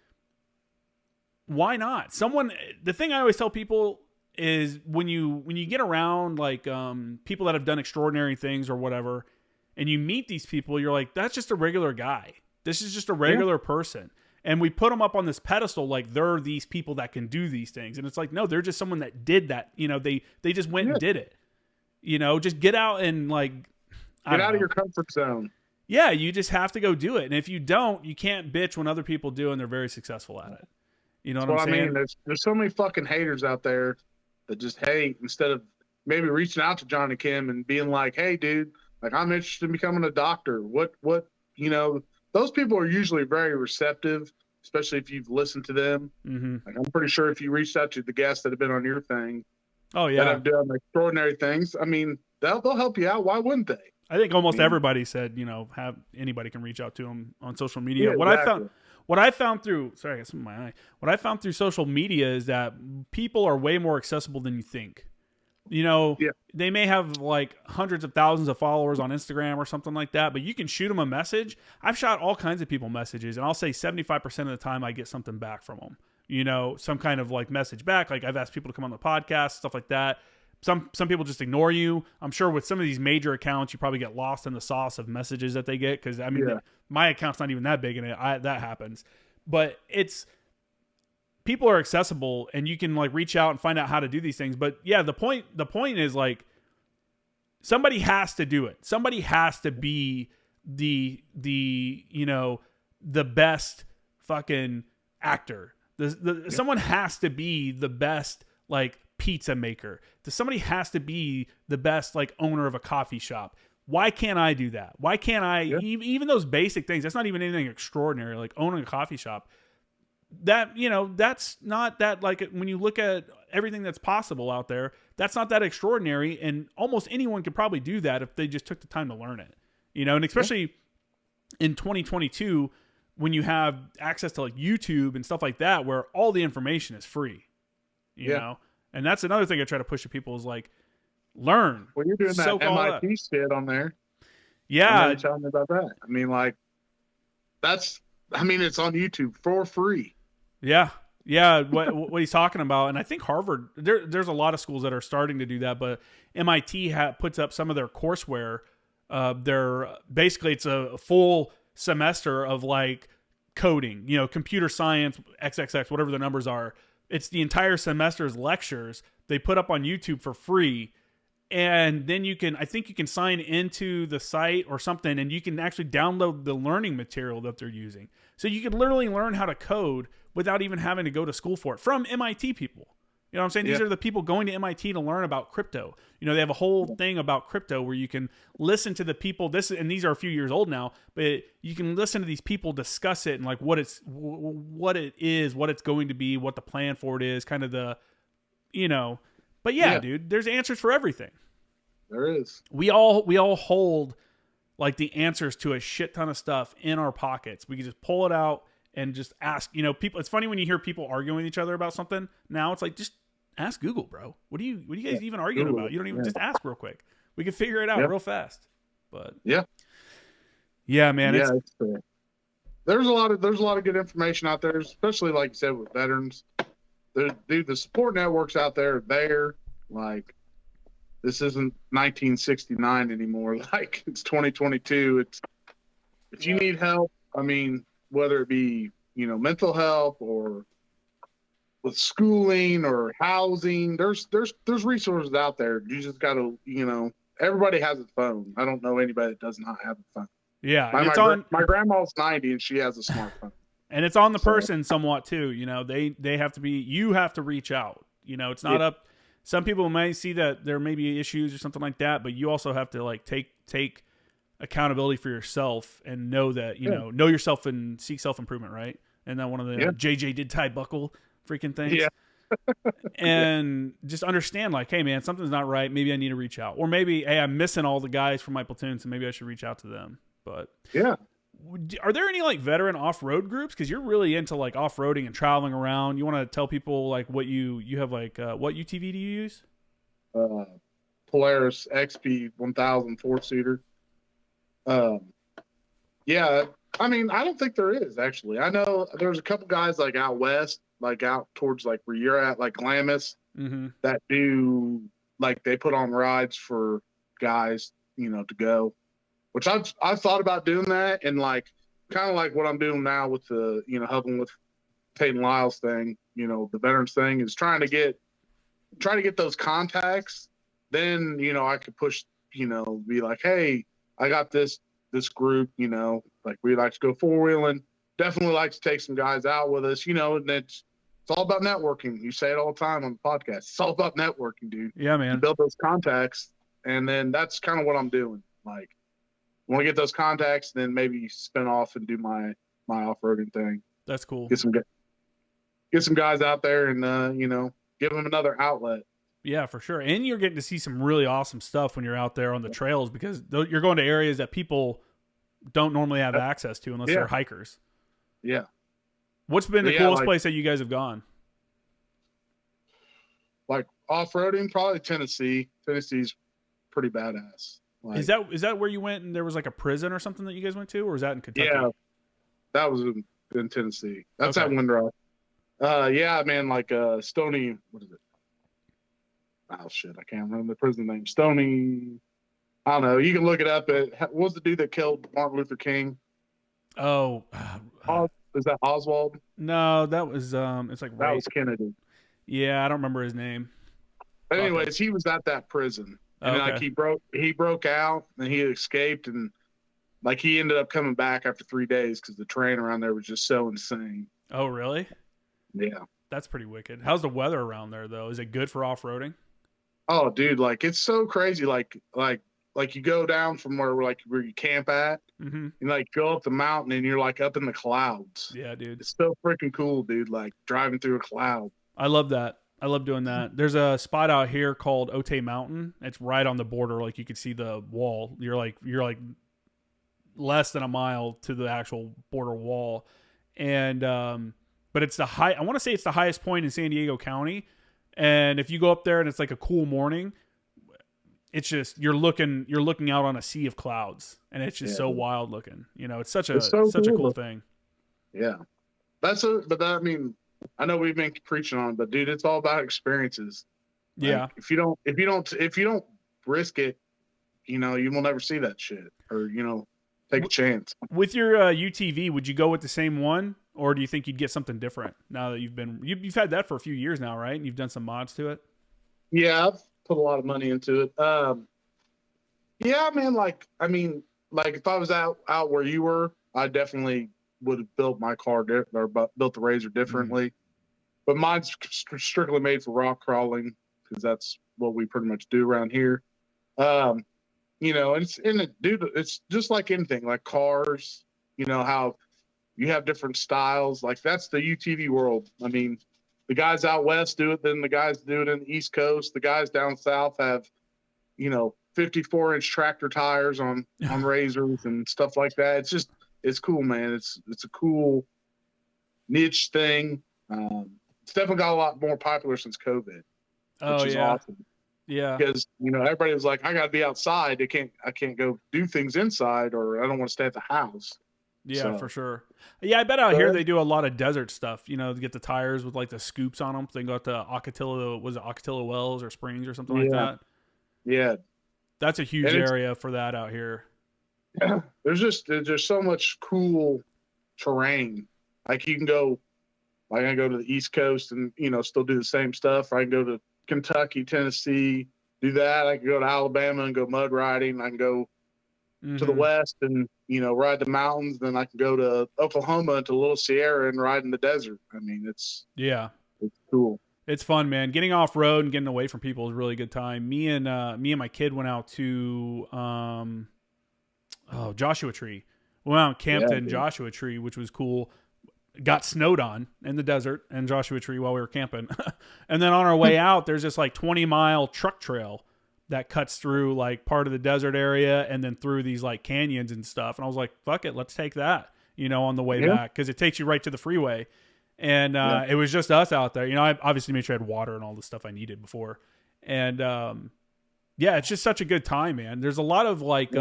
why not? The thing I always tell people is when you get around like people that have done extraordinary things or whatever, and you meet these people, you're like, that's just a regular guy. This is just a regular person. And we put them up on this pedestal like they're these people that can do these things. And it's like, no, they're just someone that did that. You know, they just went and did it. You know, just get out and like get out of your comfort zone. Yeah, you just have to go do it. And if you don't, you can't bitch when other people do and they're very successful at it. You know what I'm saying? I mean, there's so many fucking haters out there that just hate instead of maybe reaching out to Johnny Kim and being like, hey, dude, like I'm interested in becoming a doctor. What, you know, those people are usually very receptive, especially if you've listened to them. Mm-hmm. Like I'm pretty sure if you reached out to the guests that have been on your thing, that have done extraordinary things, I mean, they'll help you out. Why wouldn't they? I think almost everybody said, you know, anybody can reach out to them on social media. Yeah, What I found through social media is that people are way more accessible than you think. You know, they may have like hundreds of thousands of followers on Instagram or something like that, but you can shoot them a message. I've shot all kinds of people messages, and I'll say 75% of the time I get something back from them. You know, some kind of like message back. Like I've asked people to come on the podcast, stuff like that. Some people just ignore you. I'm sure with some of these major accounts, you probably get lost in the sauce of messages that they get. Cause I mean, my account's not even that big and that happens, but people are accessible and you can like reach out and find out how to do these things. But yeah, the point is like, somebody has to do it. Somebody has to be the, you know, the best fucking actor. Someone has to be the best, like, pizza maker. Somebody has to be the best like owner of a coffee shop. why can't I do that? Why can't I, Yeah. even those basic things, that's not even anything extraordinary, like owning a coffee shop. That, you know, that's not that, like, when you look at everything that's possible out there, that's not that extraordinary. And almost anyone could probably do that if they just took the time to learn it, you know, and especially in 2022, when you have access to like YouTube and stuff like that, where all the information is free, you know? And that's another thing I try to push to people is like, learn. Well, you're doing that MIT shit on there. Yeah. You telling me about that. I mean, like, it's on YouTube for free. Yeah. Yeah. What he's talking about. And I think Harvard, there's a lot of schools that are starting to do that, but MIT puts up some of their courseware. Basically it's a full semester of like coding, you know, computer science, XXX, whatever the numbers are. It's the entire semester's lectures they put up on YouTube for free. And then I think you can sign into the site or something, and you can actually download the learning material that they're using. So you can literally learn how to code without even having to go to school for it from MIT people. You know what I'm saying? These are the people going to MIT to learn about crypto. You know, they have a whole thing about crypto where you can listen to the people. And these are a few years old now, but you can listen to these people discuss it and like what it is, what it's going to be, what the plan for it is, kind of the, you know. But yeah, dude, there's answers for everything. There is. We all hold like the answers to a shit ton of stuff in our pockets. We can just pull it out and just ask, you know, people. It's funny when you hear people arguing with each other about something. Now it's like, just ask Google, bro. What are you guys even arguing about? You don't even just ask real quick. We can figure it out real fast. But yeah, man. Yeah, there's a lot of good information out there, especially like you said with veterans. The support networks out there. Like, this isn't 1969 anymore. Like, it's 2022. If you need help, I mean, whether it be, you know, mental help or with schooling or housing, there's resources out there. You just got to, you know, everybody has a phone. I don't know anybody that does not have a phone. Yeah, my grandma's 90 and she has a smartphone. And it's on the person somewhat too. You know, they have to be. You have to reach out. You know, it's not up. Some people may see that there may be issues or something like that, but you also have to like take accountability for yourself and know that know yourself and seek self-improvement, right? And then one of the JJ did tie buckle freaking things. Yeah. And just understand, like, hey man, something's not right. Maybe I need to reach out, or maybe, hey, I'm missing all the guys from my platoon, so maybe I should reach out to them. But are there any like veteran off-road groups? Because you're really into like off-roading and traveling around. You want to tell people like what you have, like what UTV do you use? Polaris XP 1000 4-seater. Yeah, I mean, I don't think there is actually. I know there's a couple guys like out west, like out towards like where you're at, like Glamis, that do like they put on rides for guys, you know, to go. Which I've thought about doing that, and like kind of like what I'm doing now with the, you know, helping with Peyton Lyle's thing, you know, the veterans thing, is trying to get those contacts. Then, you know, I could push, you know, be like, hey, I got this group, you know, like we like to go 4-wheeling, definitely like to take some guys out with us, you know, and it's all about networking. You say it all the time on the podcast. It's all about networking, dude. Yeah, man. You build those contacts, and then that's kind of what I'm doing. Like, I want to get those contacts, then maybe spin off and do my off-roading thing. That's cool. Get some guys out there and, you know, give them another outlet. Yeah, for sure. And you're getting to see some really awesome stuff when you're out there on the trails, because you're going to areas that people don't normally have access to unless they're hikers. Yeah. What's been the coolest place that you guys have gone? Like off-roading, probably Tennessee. Tennessee's pretty badass. Like, is that where you went and there was like a prison or something that you guys went to, or was that in Kentucky? Yeah, that was in Tennessee. That's at Windrock. Yeah, man, like Stony, what is it? Oh shit, I can't remember the prison name. Stony, I don't know. You can look it up. What was the dude that killed Martin Luther King? Oh, is that Oswald? No, that was it's like that was Kennedy. Yeah, I don't remember his name. But anyways, he was at that prison, and like he broke out and he escaped, and like he ended up coming back after 3 days because the terrain around there was just so insane. Oh, really? Yeah, that's pretty wicked. How's the weather around there though? Is it good for off-roading? Oh, dude, like it's so crazy. Like like you go down from where you camp at, Mm-hmm. and like go up the mountain, and you're like up in the clouds. Yeah, dude. It's so freaking cool, dude. Like driving through a cloud. I love that. I love doing that. There's a spot out here called Otay Mountain. It's right on the border. Like you can see the wall. You're like less than a mile to the actual border wall. And, but it's I want to say it's the highest point in San Diego County. And if you go up there and it's like a cool morning, it's just, you're looking out on a sea of clouds, and it's just so wild looking. You know, it's such a cool thing. Yeah. But I mean, I know we've been preaching on it, but dude, it's all about experiences. Yeah. Like, if you don't risk it, you know, you will never see that shit, or, you know, take a chance. With your UTV, would you go with the same one, or do you think you'd get something different now that you've had that for a few years now, right? And you've done some mods to it. Yeah, I've put a lot of money into it. Yeah, man. Like, I mean, like if I was out where you were, I definitely would have built my car built the Razor differently. But mine's strictly made for rock crawling, because that's what we pretty much do around here. You know, it's just like anything, like cars. You know how you have different styles. Like that's the UTV world. I mean, the guys out west do it, then the guys do it in the East Coast. The guys down south have, you know, 54-inch tractor tires on Razors and stuff like that. It's cool, man. It's a cool niche thing. It's definitely got a lot more popular since COVID, which is awesome. Yeah. Because, you know, everybody was like, I got to be outside. I can't go do things inside, or I don't want to stay at the house. Yeah, for sure. Yeah, I bet out here they do a lot of desert stuff, you know, to get the tires with like the scoops on them. They go out to Ocotillo Wells or Springs or something like that. Yeah. That's a huge area for that out here. There's so much cool terrain. Like you can go, like I can go to the East Coast and, you know, still do the same stuff. Or I can go to Kentucky, Tennessee, do that. I can go to Alabama and go mud riding. I can go to the west and, you know, ride the mountains. Then I can go to Oklahoma to Little Sierra and ride in the desert. I mean, it's cool. It's fun, man. Getting off road and getting away from people is a really good time. Me and my kid went out to Joshua Tree. We went out and camped in Joshua Tree, which was cool. Got snowed on in the desert and Joshua Tree while we were camping. And then on our way out, there's this like 20-mile truck trail that cuts through like part of the desert area and then through these like canyons and stuff. And I was like, fuck it, let's take that, you know, on the way back, because it takes you right to the freeway. And it was just us out there. You know, I obviously made sure I had water and all the stuff I needed before. And yeah, it's just such a good time, man. There's a lot of like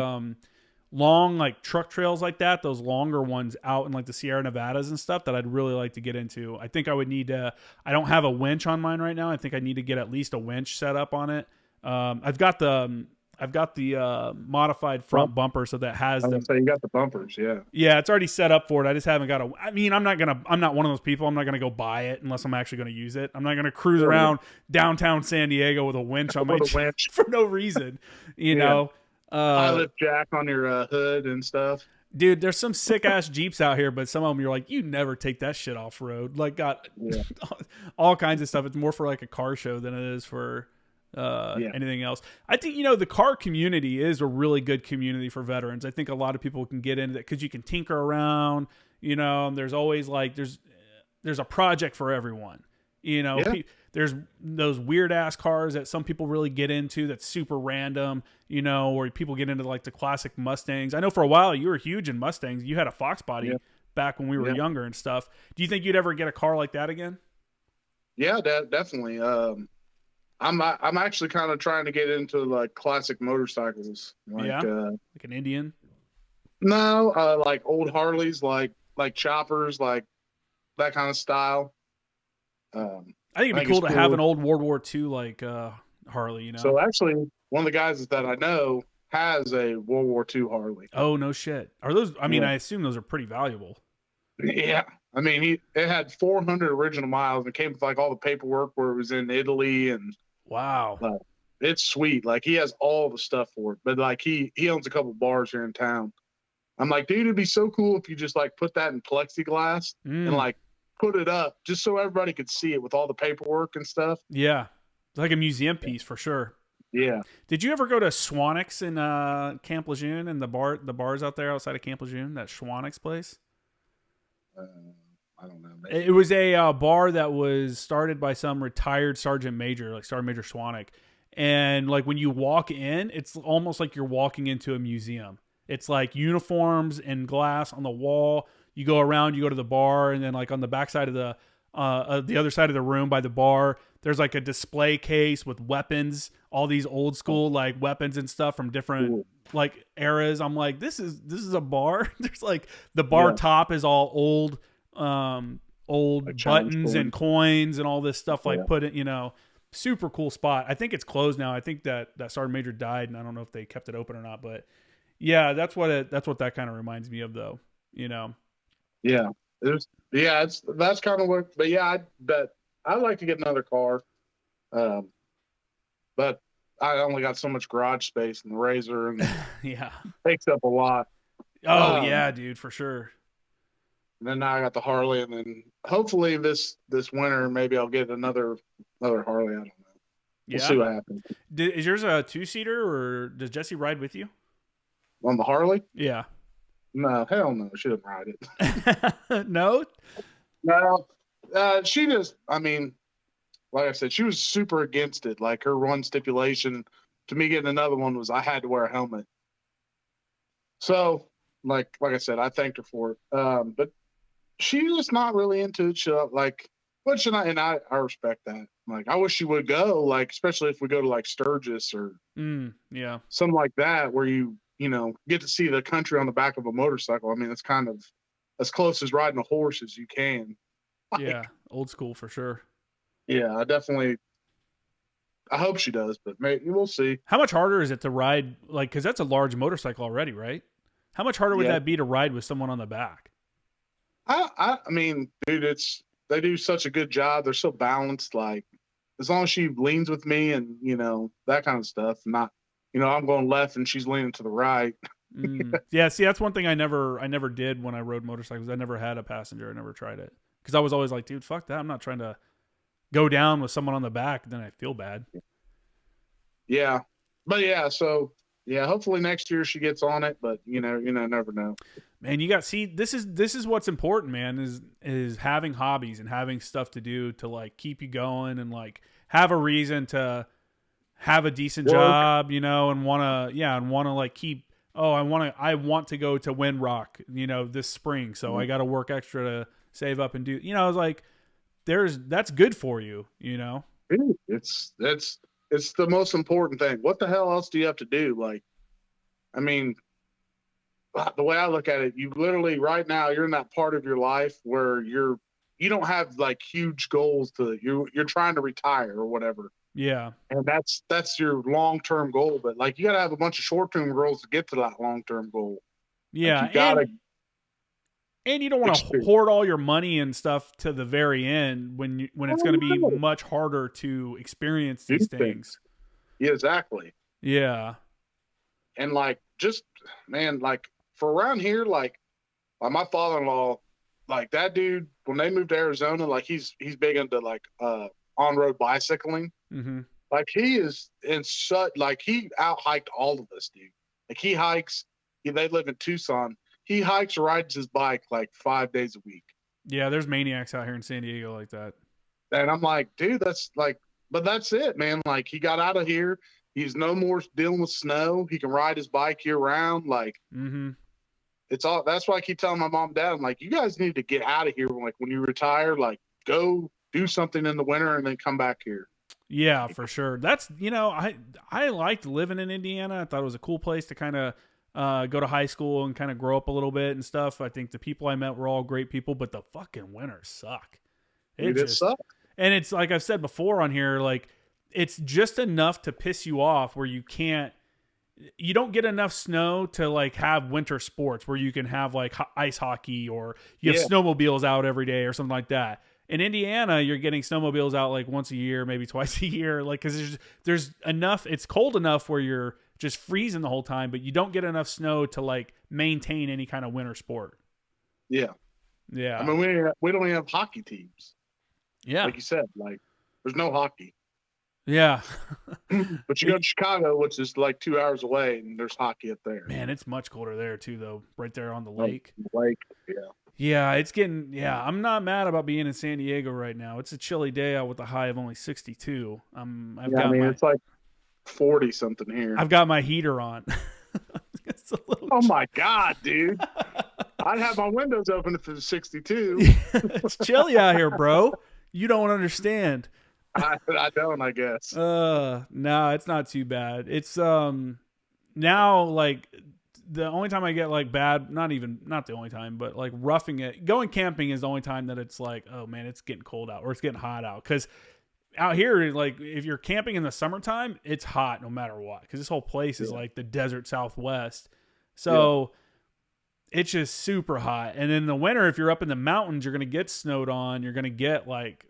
long like truck trails like that, those longer ones out in like the Sierra Nevadas and stuff that I'd really like to get into. I think I would need to, I don't have a winch on mine right now. I think I need to get at least a winch set up on it. I've got the modified front bumper, so that has the. So you got the bumpers, yeah. Yeah, it's already set up for it. I just haven't got a. I mean, I'm not one of those people. I'm not gonna go buy it unless I'm actually gonna use it. I'm not gonna cruise around downtown San Diego with a winch on my for no reason. You know, pilot jack on your hood and stuff. Dude, there's some sick ass Jeeps out here, but some of them you're like, you never take that shit off road. Like, got all kinds of stuff. It's more for like a car show than it is for. Anything else. I think, you know, the car community is a really good community for veterans. I think a lot of people can get into that because you can tinker around, you know, and there's always like, there's a project for everyone, you know. There's those weird ass cars that some people really get into that's super random, you know, or people get into like the classic Mustangs. I know for a while you were huge in Mustangs. You had a Fox body back when we were younger and stuff. Do you think you'd ever get a car like that again? Yeah, definitely. I'm actually kind of trying to get into like classic motorcycles, like like an Indian. No, like old Harleys, like choppers, like that kind of style. I think it'd be cool to have an old World War II like Harley, you know. So actually, one of the guys that I know has a World War II Harley. Oh no shit! Are those? I mean, I assume those are pretty valuable. Yeah. I mean, it had 400 original miles and came with like all the paperwork where it was in Italy and. Wow. It's sweet. Like he has all the stuff for it, but like he owns a couple bars here in town. I'm like, dude, it'd be so cool if you just like put that in plexiglass and like put it up just so everybody could see it with all the paperwork and stuff. Yeah. It's like a museum piece for sure. Yeah. Did you ever go to Schwannick's in Camp Lejeune and the bars out there outside of Camp Lejeune, that Schwannick's place? I don't know. Maybe. It was a bar that was started by some retired sergeant major, like Sergeant Major Schwannick. And like when you walk in, it's almost like you're walking into a museum. It's like uniforms and glass on the wall. You go around, you go to the bar, and then like on the backside of the other side of the room by the bar, there's like a display case with weapons, all these old school like weapons and stuff from different like eras. I'm like, this is a bar. There's like the bar top is all old like buttons and coins and all this stuff like put it, super cool spot. I think it's closed now. I think that Sergeant Major died, and I don't know if they kept it open or not, but yeah, that's what that kind of reminds me of though, Yeah. That's kind of what, but yeah, I bet I'd like to get another car. But I only got so much garage space in the Razor, and yeah, takes up a lot. Oh yeah, dude, for sure. And then now I got the Harley, and then hopefully this winter maybe I'll get another Harley. I don't know. We'll see what happens. Is yours a 2-seater, or does Jesse ride with you on the Harley? Yeah. No, hell no. She doesn't ride it. No. She just. I mean, like I said, she was super against it. Like her one stipulation to me getting another one was I had to wear a helmet. So, like I said, I thanked her for it. But she's just not really into it. I respect that. Like, I wish she would go, like, especially if we go to like Sturgis or something like that, where you get to see the country on the back of a motorcycle. I mean, it's kind of as close as riding a horse as you can. Yeah, old school for sure. Yeah, I hope she does, but maybe we'll see. How much harder is it to ride, like, because that's a large motorcycle already, right? How much harder would that be to ride with someone on the back? I mean, dude, they do such a good job. They're so balanced. Like, as long as she leans with me and, that kind of stuff, not, I'm going left and she's leaning to the right. Yeah. See, that's one thing I never did when I rode motorcycles. I never had a passenger. I never tried it because I was always like, dude, fuck that. I'm not trying to go down with someone on the back. Then I feel bad. Yeah. But yeah, so yeah, hopefully next year she gets on it, but never know. Man, this is what's important, man, is having hobbies and having stuff to do to like keep you going and like have a reason to have a decent job, and want to like keep, I want to go to Windrock, this spring. So I got to work extra to save up and do, it's like that's good for you, It's the most important thing. What the hell else do you have to do? Like, I mean, the way I look at it, you literally right now you're in that part of your life where you don't have like huge goals you're trying to retire or whatever. Yeah. And that's your long-term goal, but like you got to have a bunch of short-term goals to get to that long-term goal. Yeah. Like, and you don't want to hoard all your money and stuff to the very end when it's going to be much harder to experience these things. Yeah, exactly. Yeah. And like, just, man, like for around here, like my father-in-law, like that dude, when they moved to Arizona, like he's big into like on-road bicycling. Mm-hmm. Like he is he out-hiked all of us, dude. Like he hikes, they live in Tucson. He hikes or rides his bike like 5 days a week. Yeah, there's maniacs out here in San Diego like that. And I'm like, dude, that's like, but that's it, man. Like he got out of here. He's no more dealing with snow. He can ride his bike year round. Like, it's all. That's why I keep telling my mom and dad, I'm like, you guys need to get out of here. Like when you retire, like go do something in the winter and then come back here. Yeah, for sure. That's I liked living in Indiana. I thought it was a cool place to kind of go to high school and kind of grow up a little bit and stuff. I think the people I met were all great people, but the fucking winters suck. It sucks. And it's like I've said before on here, like it's just enough to piss you off where you don't get enough snow to like have winter sports where you can have like ice hockey or you have snowmobiles out every day or something like that. In Indiana, you're getting snowmobiles out like once a year, maybe twice a year, like because there's enough. It's cold enough where you're just freezing the whole time, but you don't get enough snow to like maintain any kind of winter sport. Yeah. Yeah. I mean, we don't even have hockey teams. Yeah. Like you said, like there's no hockey. Yeah. But you go to Chicago, which is like 2 hours away, and there's hockey up there. Man, it's much colder there too, though. Right there on the lake. Lake, yeah. Yeah, it's getting. Yeah, I'm not mad about being in San Diego right now. It's a chilly day out with a high of only 62. It's like 40 something here. I've got my heater on. It's a little. Oh my god, dude! I'd have my windows open if it was 62. It's chilly out here, bro. You don't understand. I don't, I guess. No, it's not too bad. It's now like the only time I get like bad, not the only time, but like roughing it, going camping is the only time that it's like, oh man, it's getting cold out or it's getting hot out. Because out here, like if you're camping in the summertime, it's hot no matter what. Because this whole place is like the desert Southwest, so it's just super hot. And in the winter, if you're up in the mountains, you're gonna get snowed on. You're gonna get like,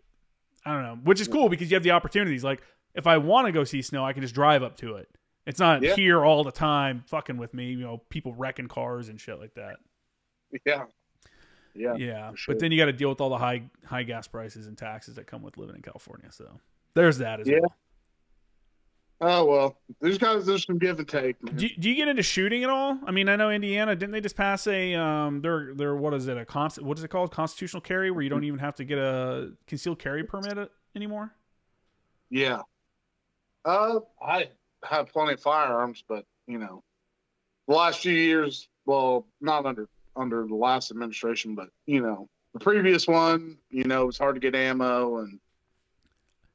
I don't know, which is cool because you have the opportunities. Like if I want to go see snow, I can just drive up to it. It's not here all the time fucking with me, people wrecking cars and shit like that. Yeah. Sure. But then you got to deal with all the high gas prices and taxes that come with living in California. So there's that as well. Oh, well, there's some give and take, man. Do you get into shooting at all? I mean, I know Indiana, didn't they just pass what is it? What is it called? Constitutional carry, where you don't even have to get a concealed carry permit anymore? Yeah. I have plenty of firearms, but the last few years, well, not under the last administration, but the previous one, it was hard to get ammo and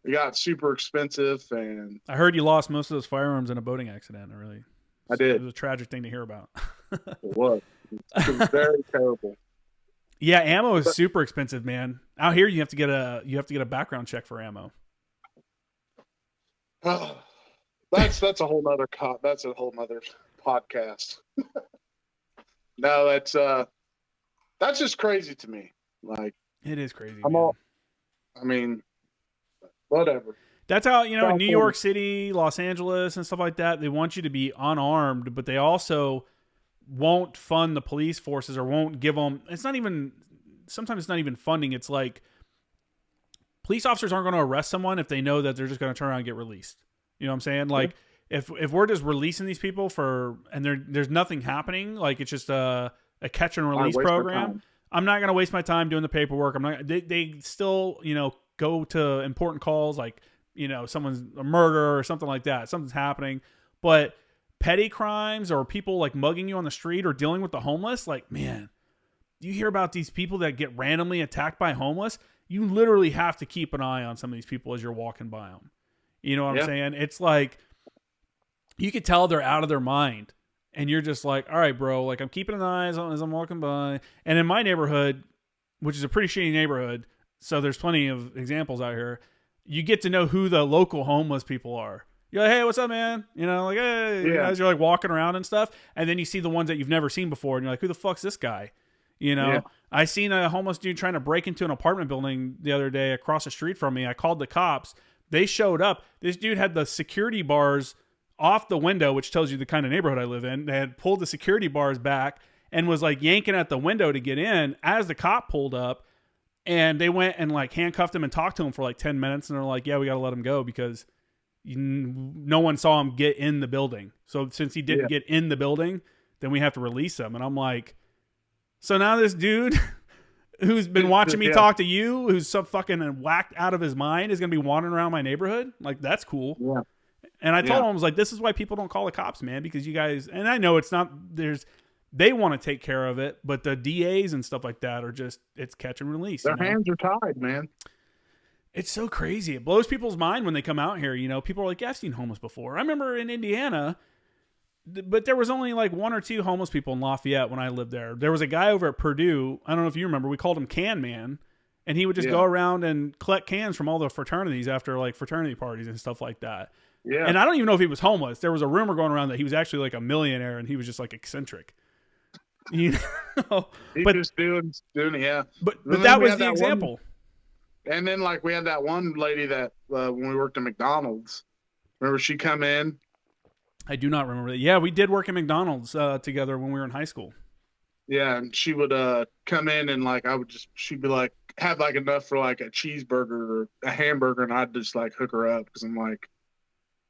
it got super expensive. And I heard you lost most of those firearms in a boating accident. I did. It was a tragic thing to hear about. It was very terrible. Yeah, ammo is super expensive, man. Out here, you have to get a background check for ammo. That's a whole nother podcast. No, that's just crazy to me. Like, it is crazy. Whatever. That's how, in New York City, Los Angeles, and stuff like that, they want you to be unarmed, but they also won't fund the police forces or won't give them. Sometimes it's not even funding. It's like police officers aren't going to arrest someone if they know that they're just going to turn around and get released. You know what I'm saying? Like, if we're just releasing these people and there's nothing happening, like it's just a catch and release program, I'm not going to waste my time doing the paperwork. I'm not. They still, go to important calls like, someone's a murder or something like that. Something's happening. But petty crimes or people like mugging you on the street or dealing with the homeless, like, man, you hear about these people that get randomly attacked by homeless. You literally have to keep an eye on some of these people as you're walking by them. You know what I'm saying? It's like, you could tell they're out of their mind. And you're just like, all right, bro, like I'm keeping an eye as I'm walking by. And in my neighborhood, which is a pretty shitty neighborhood, so there's plenty of examples out here, you get to know who the local homeless people are. You're like, hey, what's up, man? Like, hey, as you're like walking around and stuff. And then you see the ones that you've never seen before. And you're like, who the fuck's this guy? I seen a homeless dude trying to break into an apartment building the other day across the street from me. I called the cops. They showed up. This dude had the security bars off the window, which tells you the kind of neighborhood I live in. They had pulled the security bars back and was like yanking at the window to get in as the cop pulled up. And they went and like handcuffed him and talked to him for like 10 minutes. And they're like, yeah, we got to let him go because no one saw him get in the building. So since he didn't get in the building, then we have to release him. And I'm like, so now this dude who's been watching me talk to you, who's so fucking whacked out of his mind, is going to be wandering around my neighborhood? Like, that's cool. Yeah. And I told him, I was like, this is why people don't call the cops, man, because you guys, and I know it's not, they want to take care of it, but the DAs and stuff like that are just, it's catch and release. Their hands are tied, man. It's so crazy. It blows people's mind when they come out here. People are like, yeah, I've seen homeless before. I remember in Indiana, but there was only like one or two homeless people in Lafayette when I lived there. There was a guy over at Purdue. I don't know if you remember. We called him Can Man. And he would just go around and collect cans from all the fraternities after like fraternity parties and stuff like that. Yeah. And I don't even know if he was homeless. There was a rumor going around that he was actually like a millionaire and he was just like eccentric. He's just doing, yeah. But that was the example. And then like we had that one lady that when we worked at McDonald's, remember she come in? I do not remember that. Yeah, we did work at McDonald's together when we were in high school. Yeah, and she would come in and like she'd be like have like enough for like a cheeseburger or a hamburger, and I'd just like hook her up because I'm like,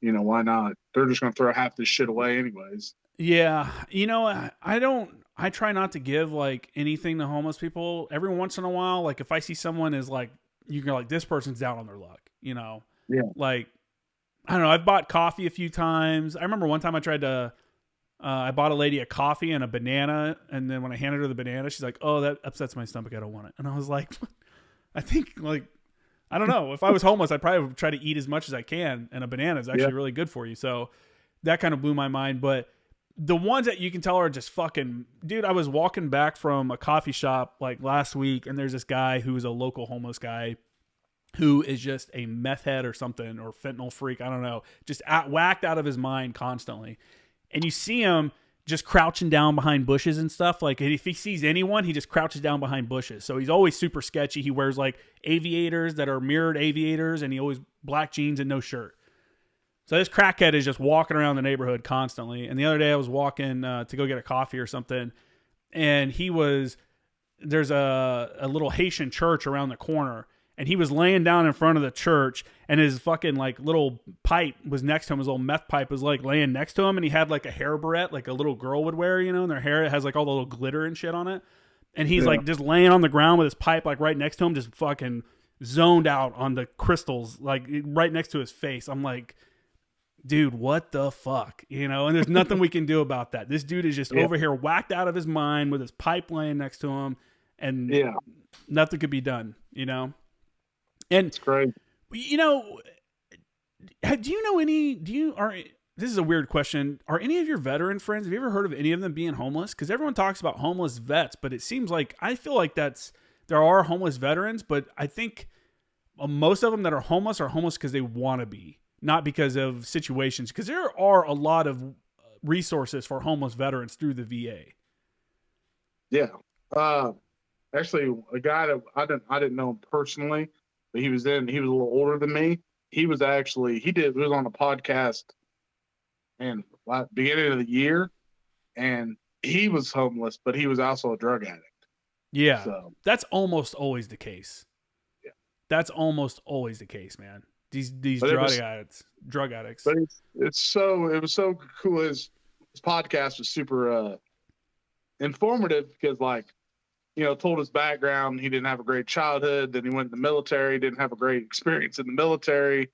why not? They're just gonna throw half this shit away anyways. Yeah, I try not to give like anything to homeless people. Every once in a while, like if I see someone is like, you can like, this person's down on their luck, Yeah. Like, I don't know. I've bought coffee a few times. I remember one time I tried to, I bought a lady a coffee and a banana, and then when I handed her the banana, she's like, "Oh, that upsets my stomach. I don't want it." And I was like, I think like, I don't know. If I was homeless, I'd probably try to eat as much as I can, and a banana is actually really good for you. So that kind of blew my mind. But the ones that you can tell are just fucking, dude, I was walking back from a coffee shop like last week, and there's this guy who is a local homeless guy who is just a meth head or something, or fentanyl freak. I don't know. Just whacked out of his mind constantly. And you see him just crouching down behind bushes and stuff. Like if he sees anyone, he just crouches down behind bushes. So he's always super sketchy. He wears like aviators that are mirrored aviators, and he always black jeans and no shirt. So this crackhead is just walking around the neighborhood constantly. And the other day I was walking to go get a coffee or something, and there's a little Haitian church around the corner, and he was laying down in front of the church, and his fucking like little pipe was next to him. His little meth pipe was like laying next to him, and he had like a hair barrette like a little girl would wear, and their hair, it has like all the little glitter and shit on it. And he's like just laying on the ground with his pipe like right next to him, just fucking zoned out on the crystals, like right next to his face. I'm like, dude, what the fuck? And there's nothing we can do about that. This dude is just over here whacked out of his mind with his pipe laying next to him, and nothing could be done, And it's great. Do you know this is a weird question. Are any of your veteran friends, have you ever heard of any of them being homeless? Because everyone talks about homeless vets, but it seems like, I feel like there are homeless veterans, but I think most of them that are homeless because they want to be, not because of situations. Because there are a lot of resources for homeless veterans through the VA. Yeah. Actually, a guy that I didn't know him personally, but he was a little older than me. He was on a podcast and beginning of the year, and he was homeless, but he was also a drug addict. Yeah. So, that's almost always the case. Yeah. That's almost always the case, man. These drug addicts. But it was so cool. His podcast was super informative because told his background. He didn't have a great childhood. Then he went in the military, didn't have a great experience in the military.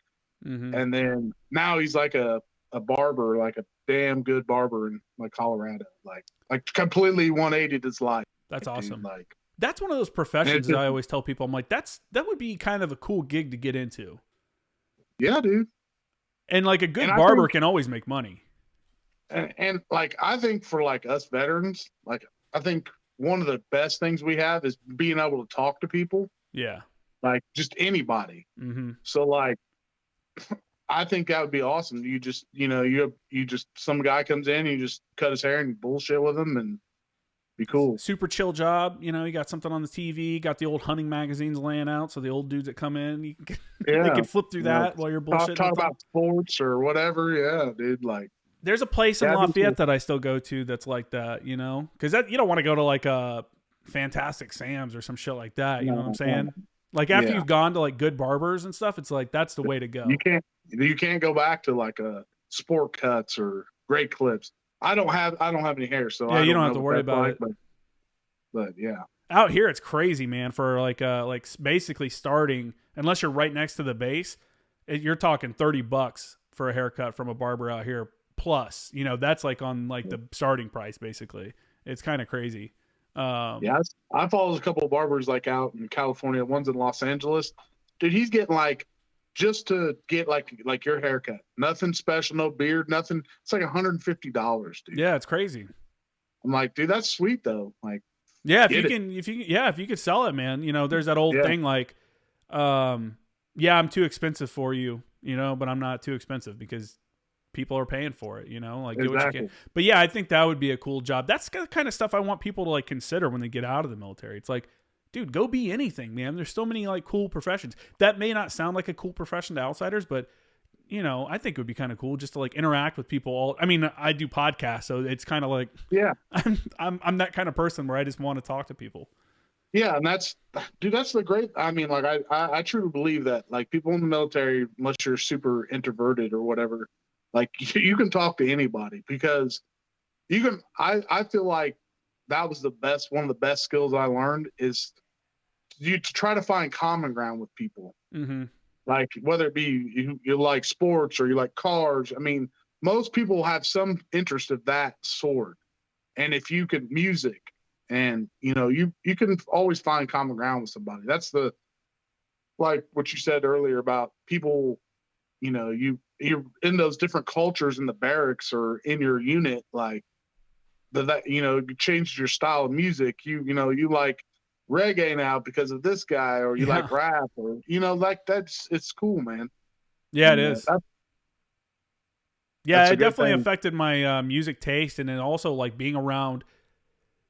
Mm-hmm. And then now he's like a barber, like a damn good barber in like Colorado, like completely 180 his life. That's awesome. Dude, that's one of those professions that I always tell people, I'm like, that would be kind of a cool gig to get into. Yeah, dude. And like a good barber can always make money. And like, I think for like us veterans, like I think one of the best things we have is being able to talk to people. Yeah. Like just anybody. Mm-hmm. So like, I think that would be awesome. You just, some guy comes in, you just cut his hair and bullshit with him and be cool. Super chill job. You got something on the TV, got the old hunting magazines laying out. So the old dudes that come in, they can flip through that while you're bullshitting. Talk about sports or whatever. Yeah, dude. Like, there's a place in Lafayette that I still go to that's like that, because you don't want to go to like a Fantastic Sam's or some shit like that. You know what I'm saying? Like after you've gone to like good barbers and stuff, it's like, that's the way to go. You can't go back to like a Sport Cuts or Great Clips. I don't have any hair, so you don't have to worry about it. But yeah, out here it's crazy, man. For like basically starting, unless you're right next to the base, you're talking $30 for a haircut from a barber out here. Plus, that's like on like the starting price. Basically, it's kind of crazy. I follow a couple of barbers like out in California. One's in Los Angeles. Dude, he's getting like, just to get like your haircut, nothing special, no beard, nothing. It's like $150, dude. Yeah, it's crazy. I'm like, dude, that's sweet though. Like, yeah, if you could sell it, man. There's that old thing like, I'm too expensive for you, but I'm not too expensive because people are paying for it, like do what you can. But yeah, I think that would be a cool job. That's the kind of stuff I want people to like consider when they get out of the military. It's like, dude, go be anything, man. There's so many like cool professions. That may not sound like a cool profession to outsiders, but you know, I think it would be kind of cool just to like interact with people. I mean, I do podcasts, so it's kind of like, yeah, I'm that kind of person where I just want to talk to people. Yeah, and that's the great. I mean, like I truly believe that like people in the military, unless you're super introverted or whatever, like you can talk to anybody because you can. I feel like that was one of the best skills I learned is you to try to find common ground with people. Mm-hmm. Like whether it be you like sports or you like cars. I mean, most people have some interest of that sort, and if you could music. And, you know, you can always find common ground with somebody. That's like what you said earlier about people, you know, you're in those different cultures in the barracks or in your unit, like that, you know, you changed your style of music. You know, you like reggae now because of this guy, or you like rap, or, you know, like it's cool, man. Yeah, it is. Yeah, it definitely thing. affected my music taste. And then also like being around,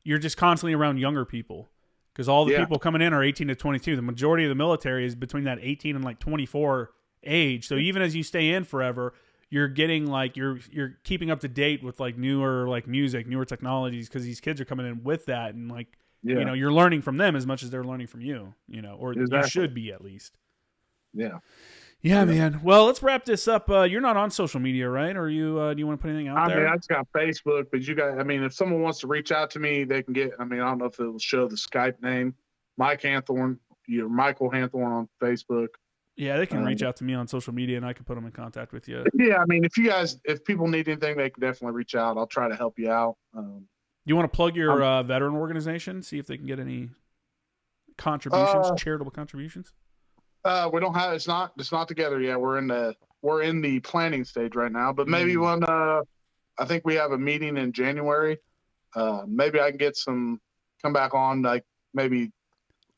you're just constantly around younger people because all the people coming in are 18 to 22. The majority of the military is between that 18 and like 24 age. So even as you stay in forever, you're getting like, you're keeping up to date with like newer like music, newer technologies. Cause these kids are coming in with that. And like, you know, you're learning from them as much as they're learning from you, you know, or you should be at least. Yeah. Yeah, man. Well, let's wrap this up. You're not on social media, right? Or you do you want to put anything out there? I mean, I just got Facebook, but you guys, I mean, if someone wants to reach out to me, they can get, I mean, I don't know if it'll show the Skype name, Mike Hanthorne, Michael Hanthorne on Facebook. Yeah, they can reach out to me on social media and I can put them in contact with you. Yeah, I mean, if people need anything, they can definitely reach out. I'll try to help you out. You want to plug your veteran organization, see if they can get any contributions, charitable contributions? We don't have it's not together yet. We're in the planning stage right now, but maybe when I think we have a meeting in January. Maybe I can come back on like maybe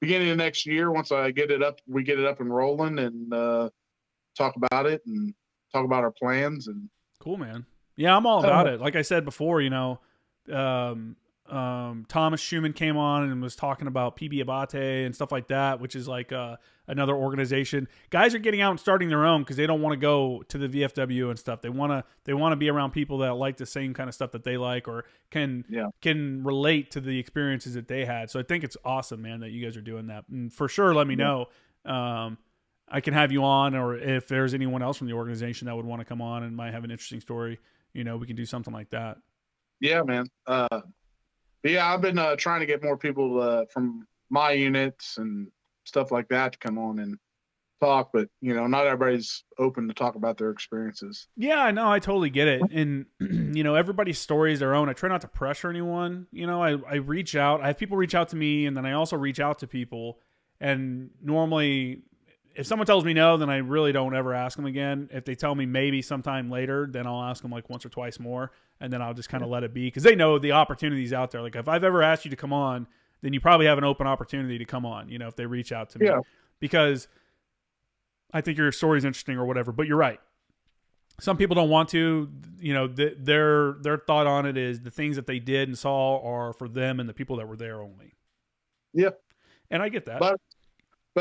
beginning of next year once we get it up and rolling and talk about it and talk about our plans. And cool, man. Yeah, I'm all about it. Like I said before, you know, Thomas Schumann came on and was talking about PB Abate and stuff like that, which is like another organization. Guys are getting out and starting their own because they don't want to go to the VFW and stuff. They want to be around people that like the same kind of stuff that they like or can relate to the experiences that they had. So I think it's awesome, man, that you guys are doing that. And for sure, let me know. I can have you on, or if there's anyone else from the organization that would want to come on and might have an interesting story, you know, we can do something like that. Yeah, man. Yeah, I've been trying to get more people from my units and stuff like that to come on and talk, but you know, not everybody's open to talk about their experiences. Yeah, I know. I totally get it. And you know, everybody's story is their own. I try not to pressure anyone. You know, I reach out. I have people reach out to me, and then I also reach out to people. And normally, if someone tells me no, then I really don't ever ask them again. If they tell me maybe sometime later, then I'll ask them like once or twice more, and then I'll just kind of let it be because they know the opportunity's out there. Like if I've ever asked you to come on, then you probably have an open opportunity to come on, you know, if they reach out to me. Yeah. Because I think your story's interesting or whatever, but you're right. Some people don't want to, you know, their thought on it is the things that they did and saw are for them and the people that were there only. Yeah. And I get that. But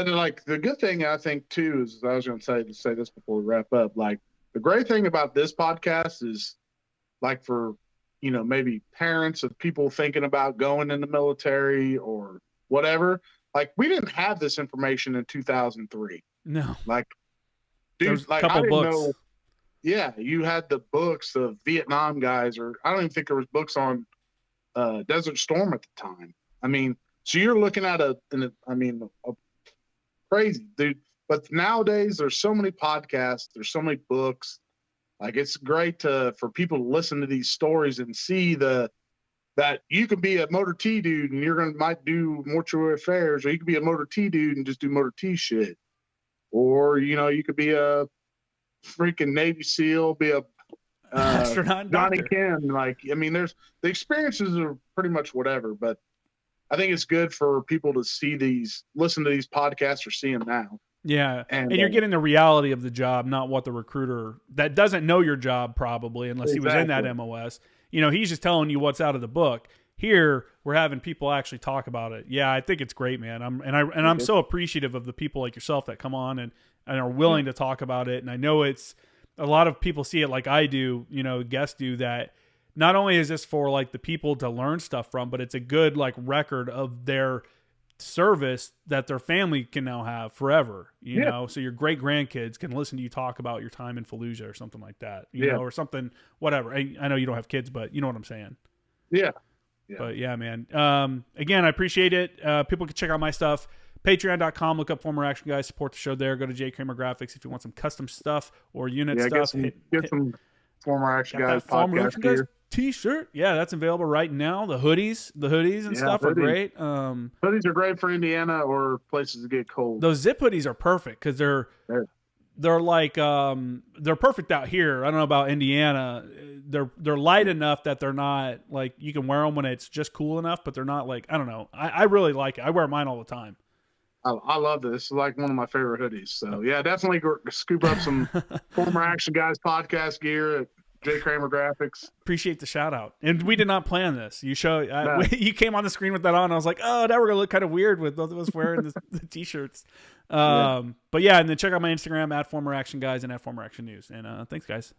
like the good thing I think too is I was going to say this before we wrap up. Like the great thing about this podcast is like for, you know, maybe parents of people thinking about going in the military or whatever. Like we didn't have this information in 2003. No. Like, dude, like I didn't know. Yeah, you had the books of Vietnam guys, or I don't even think there was books on Desert Storm at the time. I mean, so you're looking at a crazy, dude. But nowadays, there's so many podcasts, there's so many books. Like it's great for people to listen to these stories and see that you could be a motor T dude and might do mortuary affairs, or you could be a motor T dude and just do motor T shit, or you know you could be a freaking Navy SEAL, be a astronaut, Johnny Ken. Like I mean, the experiences are pretty much whatever, but I think it's good for people to listen to these podcasts or see them now. Yeah. And you're getting the reality of the job, not what the recruiter that doesn't know your job probably, unless he was in that MOS. You know, he's just telling you what's out of the book. Here, we're having people actually talk about it. Yeah, I think it's great, man. I'm so appreciative of the people like yourself that come on and are willing to talk about it. And I know it's a lot of people see it like I do, you know, guests do, that not only is this for like the people to learn stuff from, but it's a good like record of their service that their family can now have forever, you know, so your great grandkids can listen to you talk about your time in Fallujah or something like that, you know, or something, whatever. I know you don't have kids, but you know what I'm saying? Yeah. But yeah, man. Again, I appreciate it. People can check out my stuff. Patreon.com, look up Former Action Guys, support the show there. Go to J. Kramer Graphics if you want some custom stuff or unit stuff. Get some Former Action Guys podcast gear. T-shirt, yeah, that's available right now. The hoodies and stuff are great. Hoodies are great for Indiana or places that get cold. Those zip hoodies are perfect because they're like they're perfect out here. I don't know about Indiana. They're light enough that they're not like you can wear them when it's just cool enough, but they're not like, I don't know. I really like it. I wear mine all the time. I love this. It's like one of my favorite hoodies. So yeah, definitely scoop up some Former Action Guys podcast gear at J. Kramer Graphics. Appreciate the shout out. And we did not plan this. You you came on the screen with that on. I was like, oh, now we're gonna look kind of weird with both of us wearing the t-shirts. But yeah, and then check out my Instagram at Former Action Guys and at Former Action News. And thanks, guys.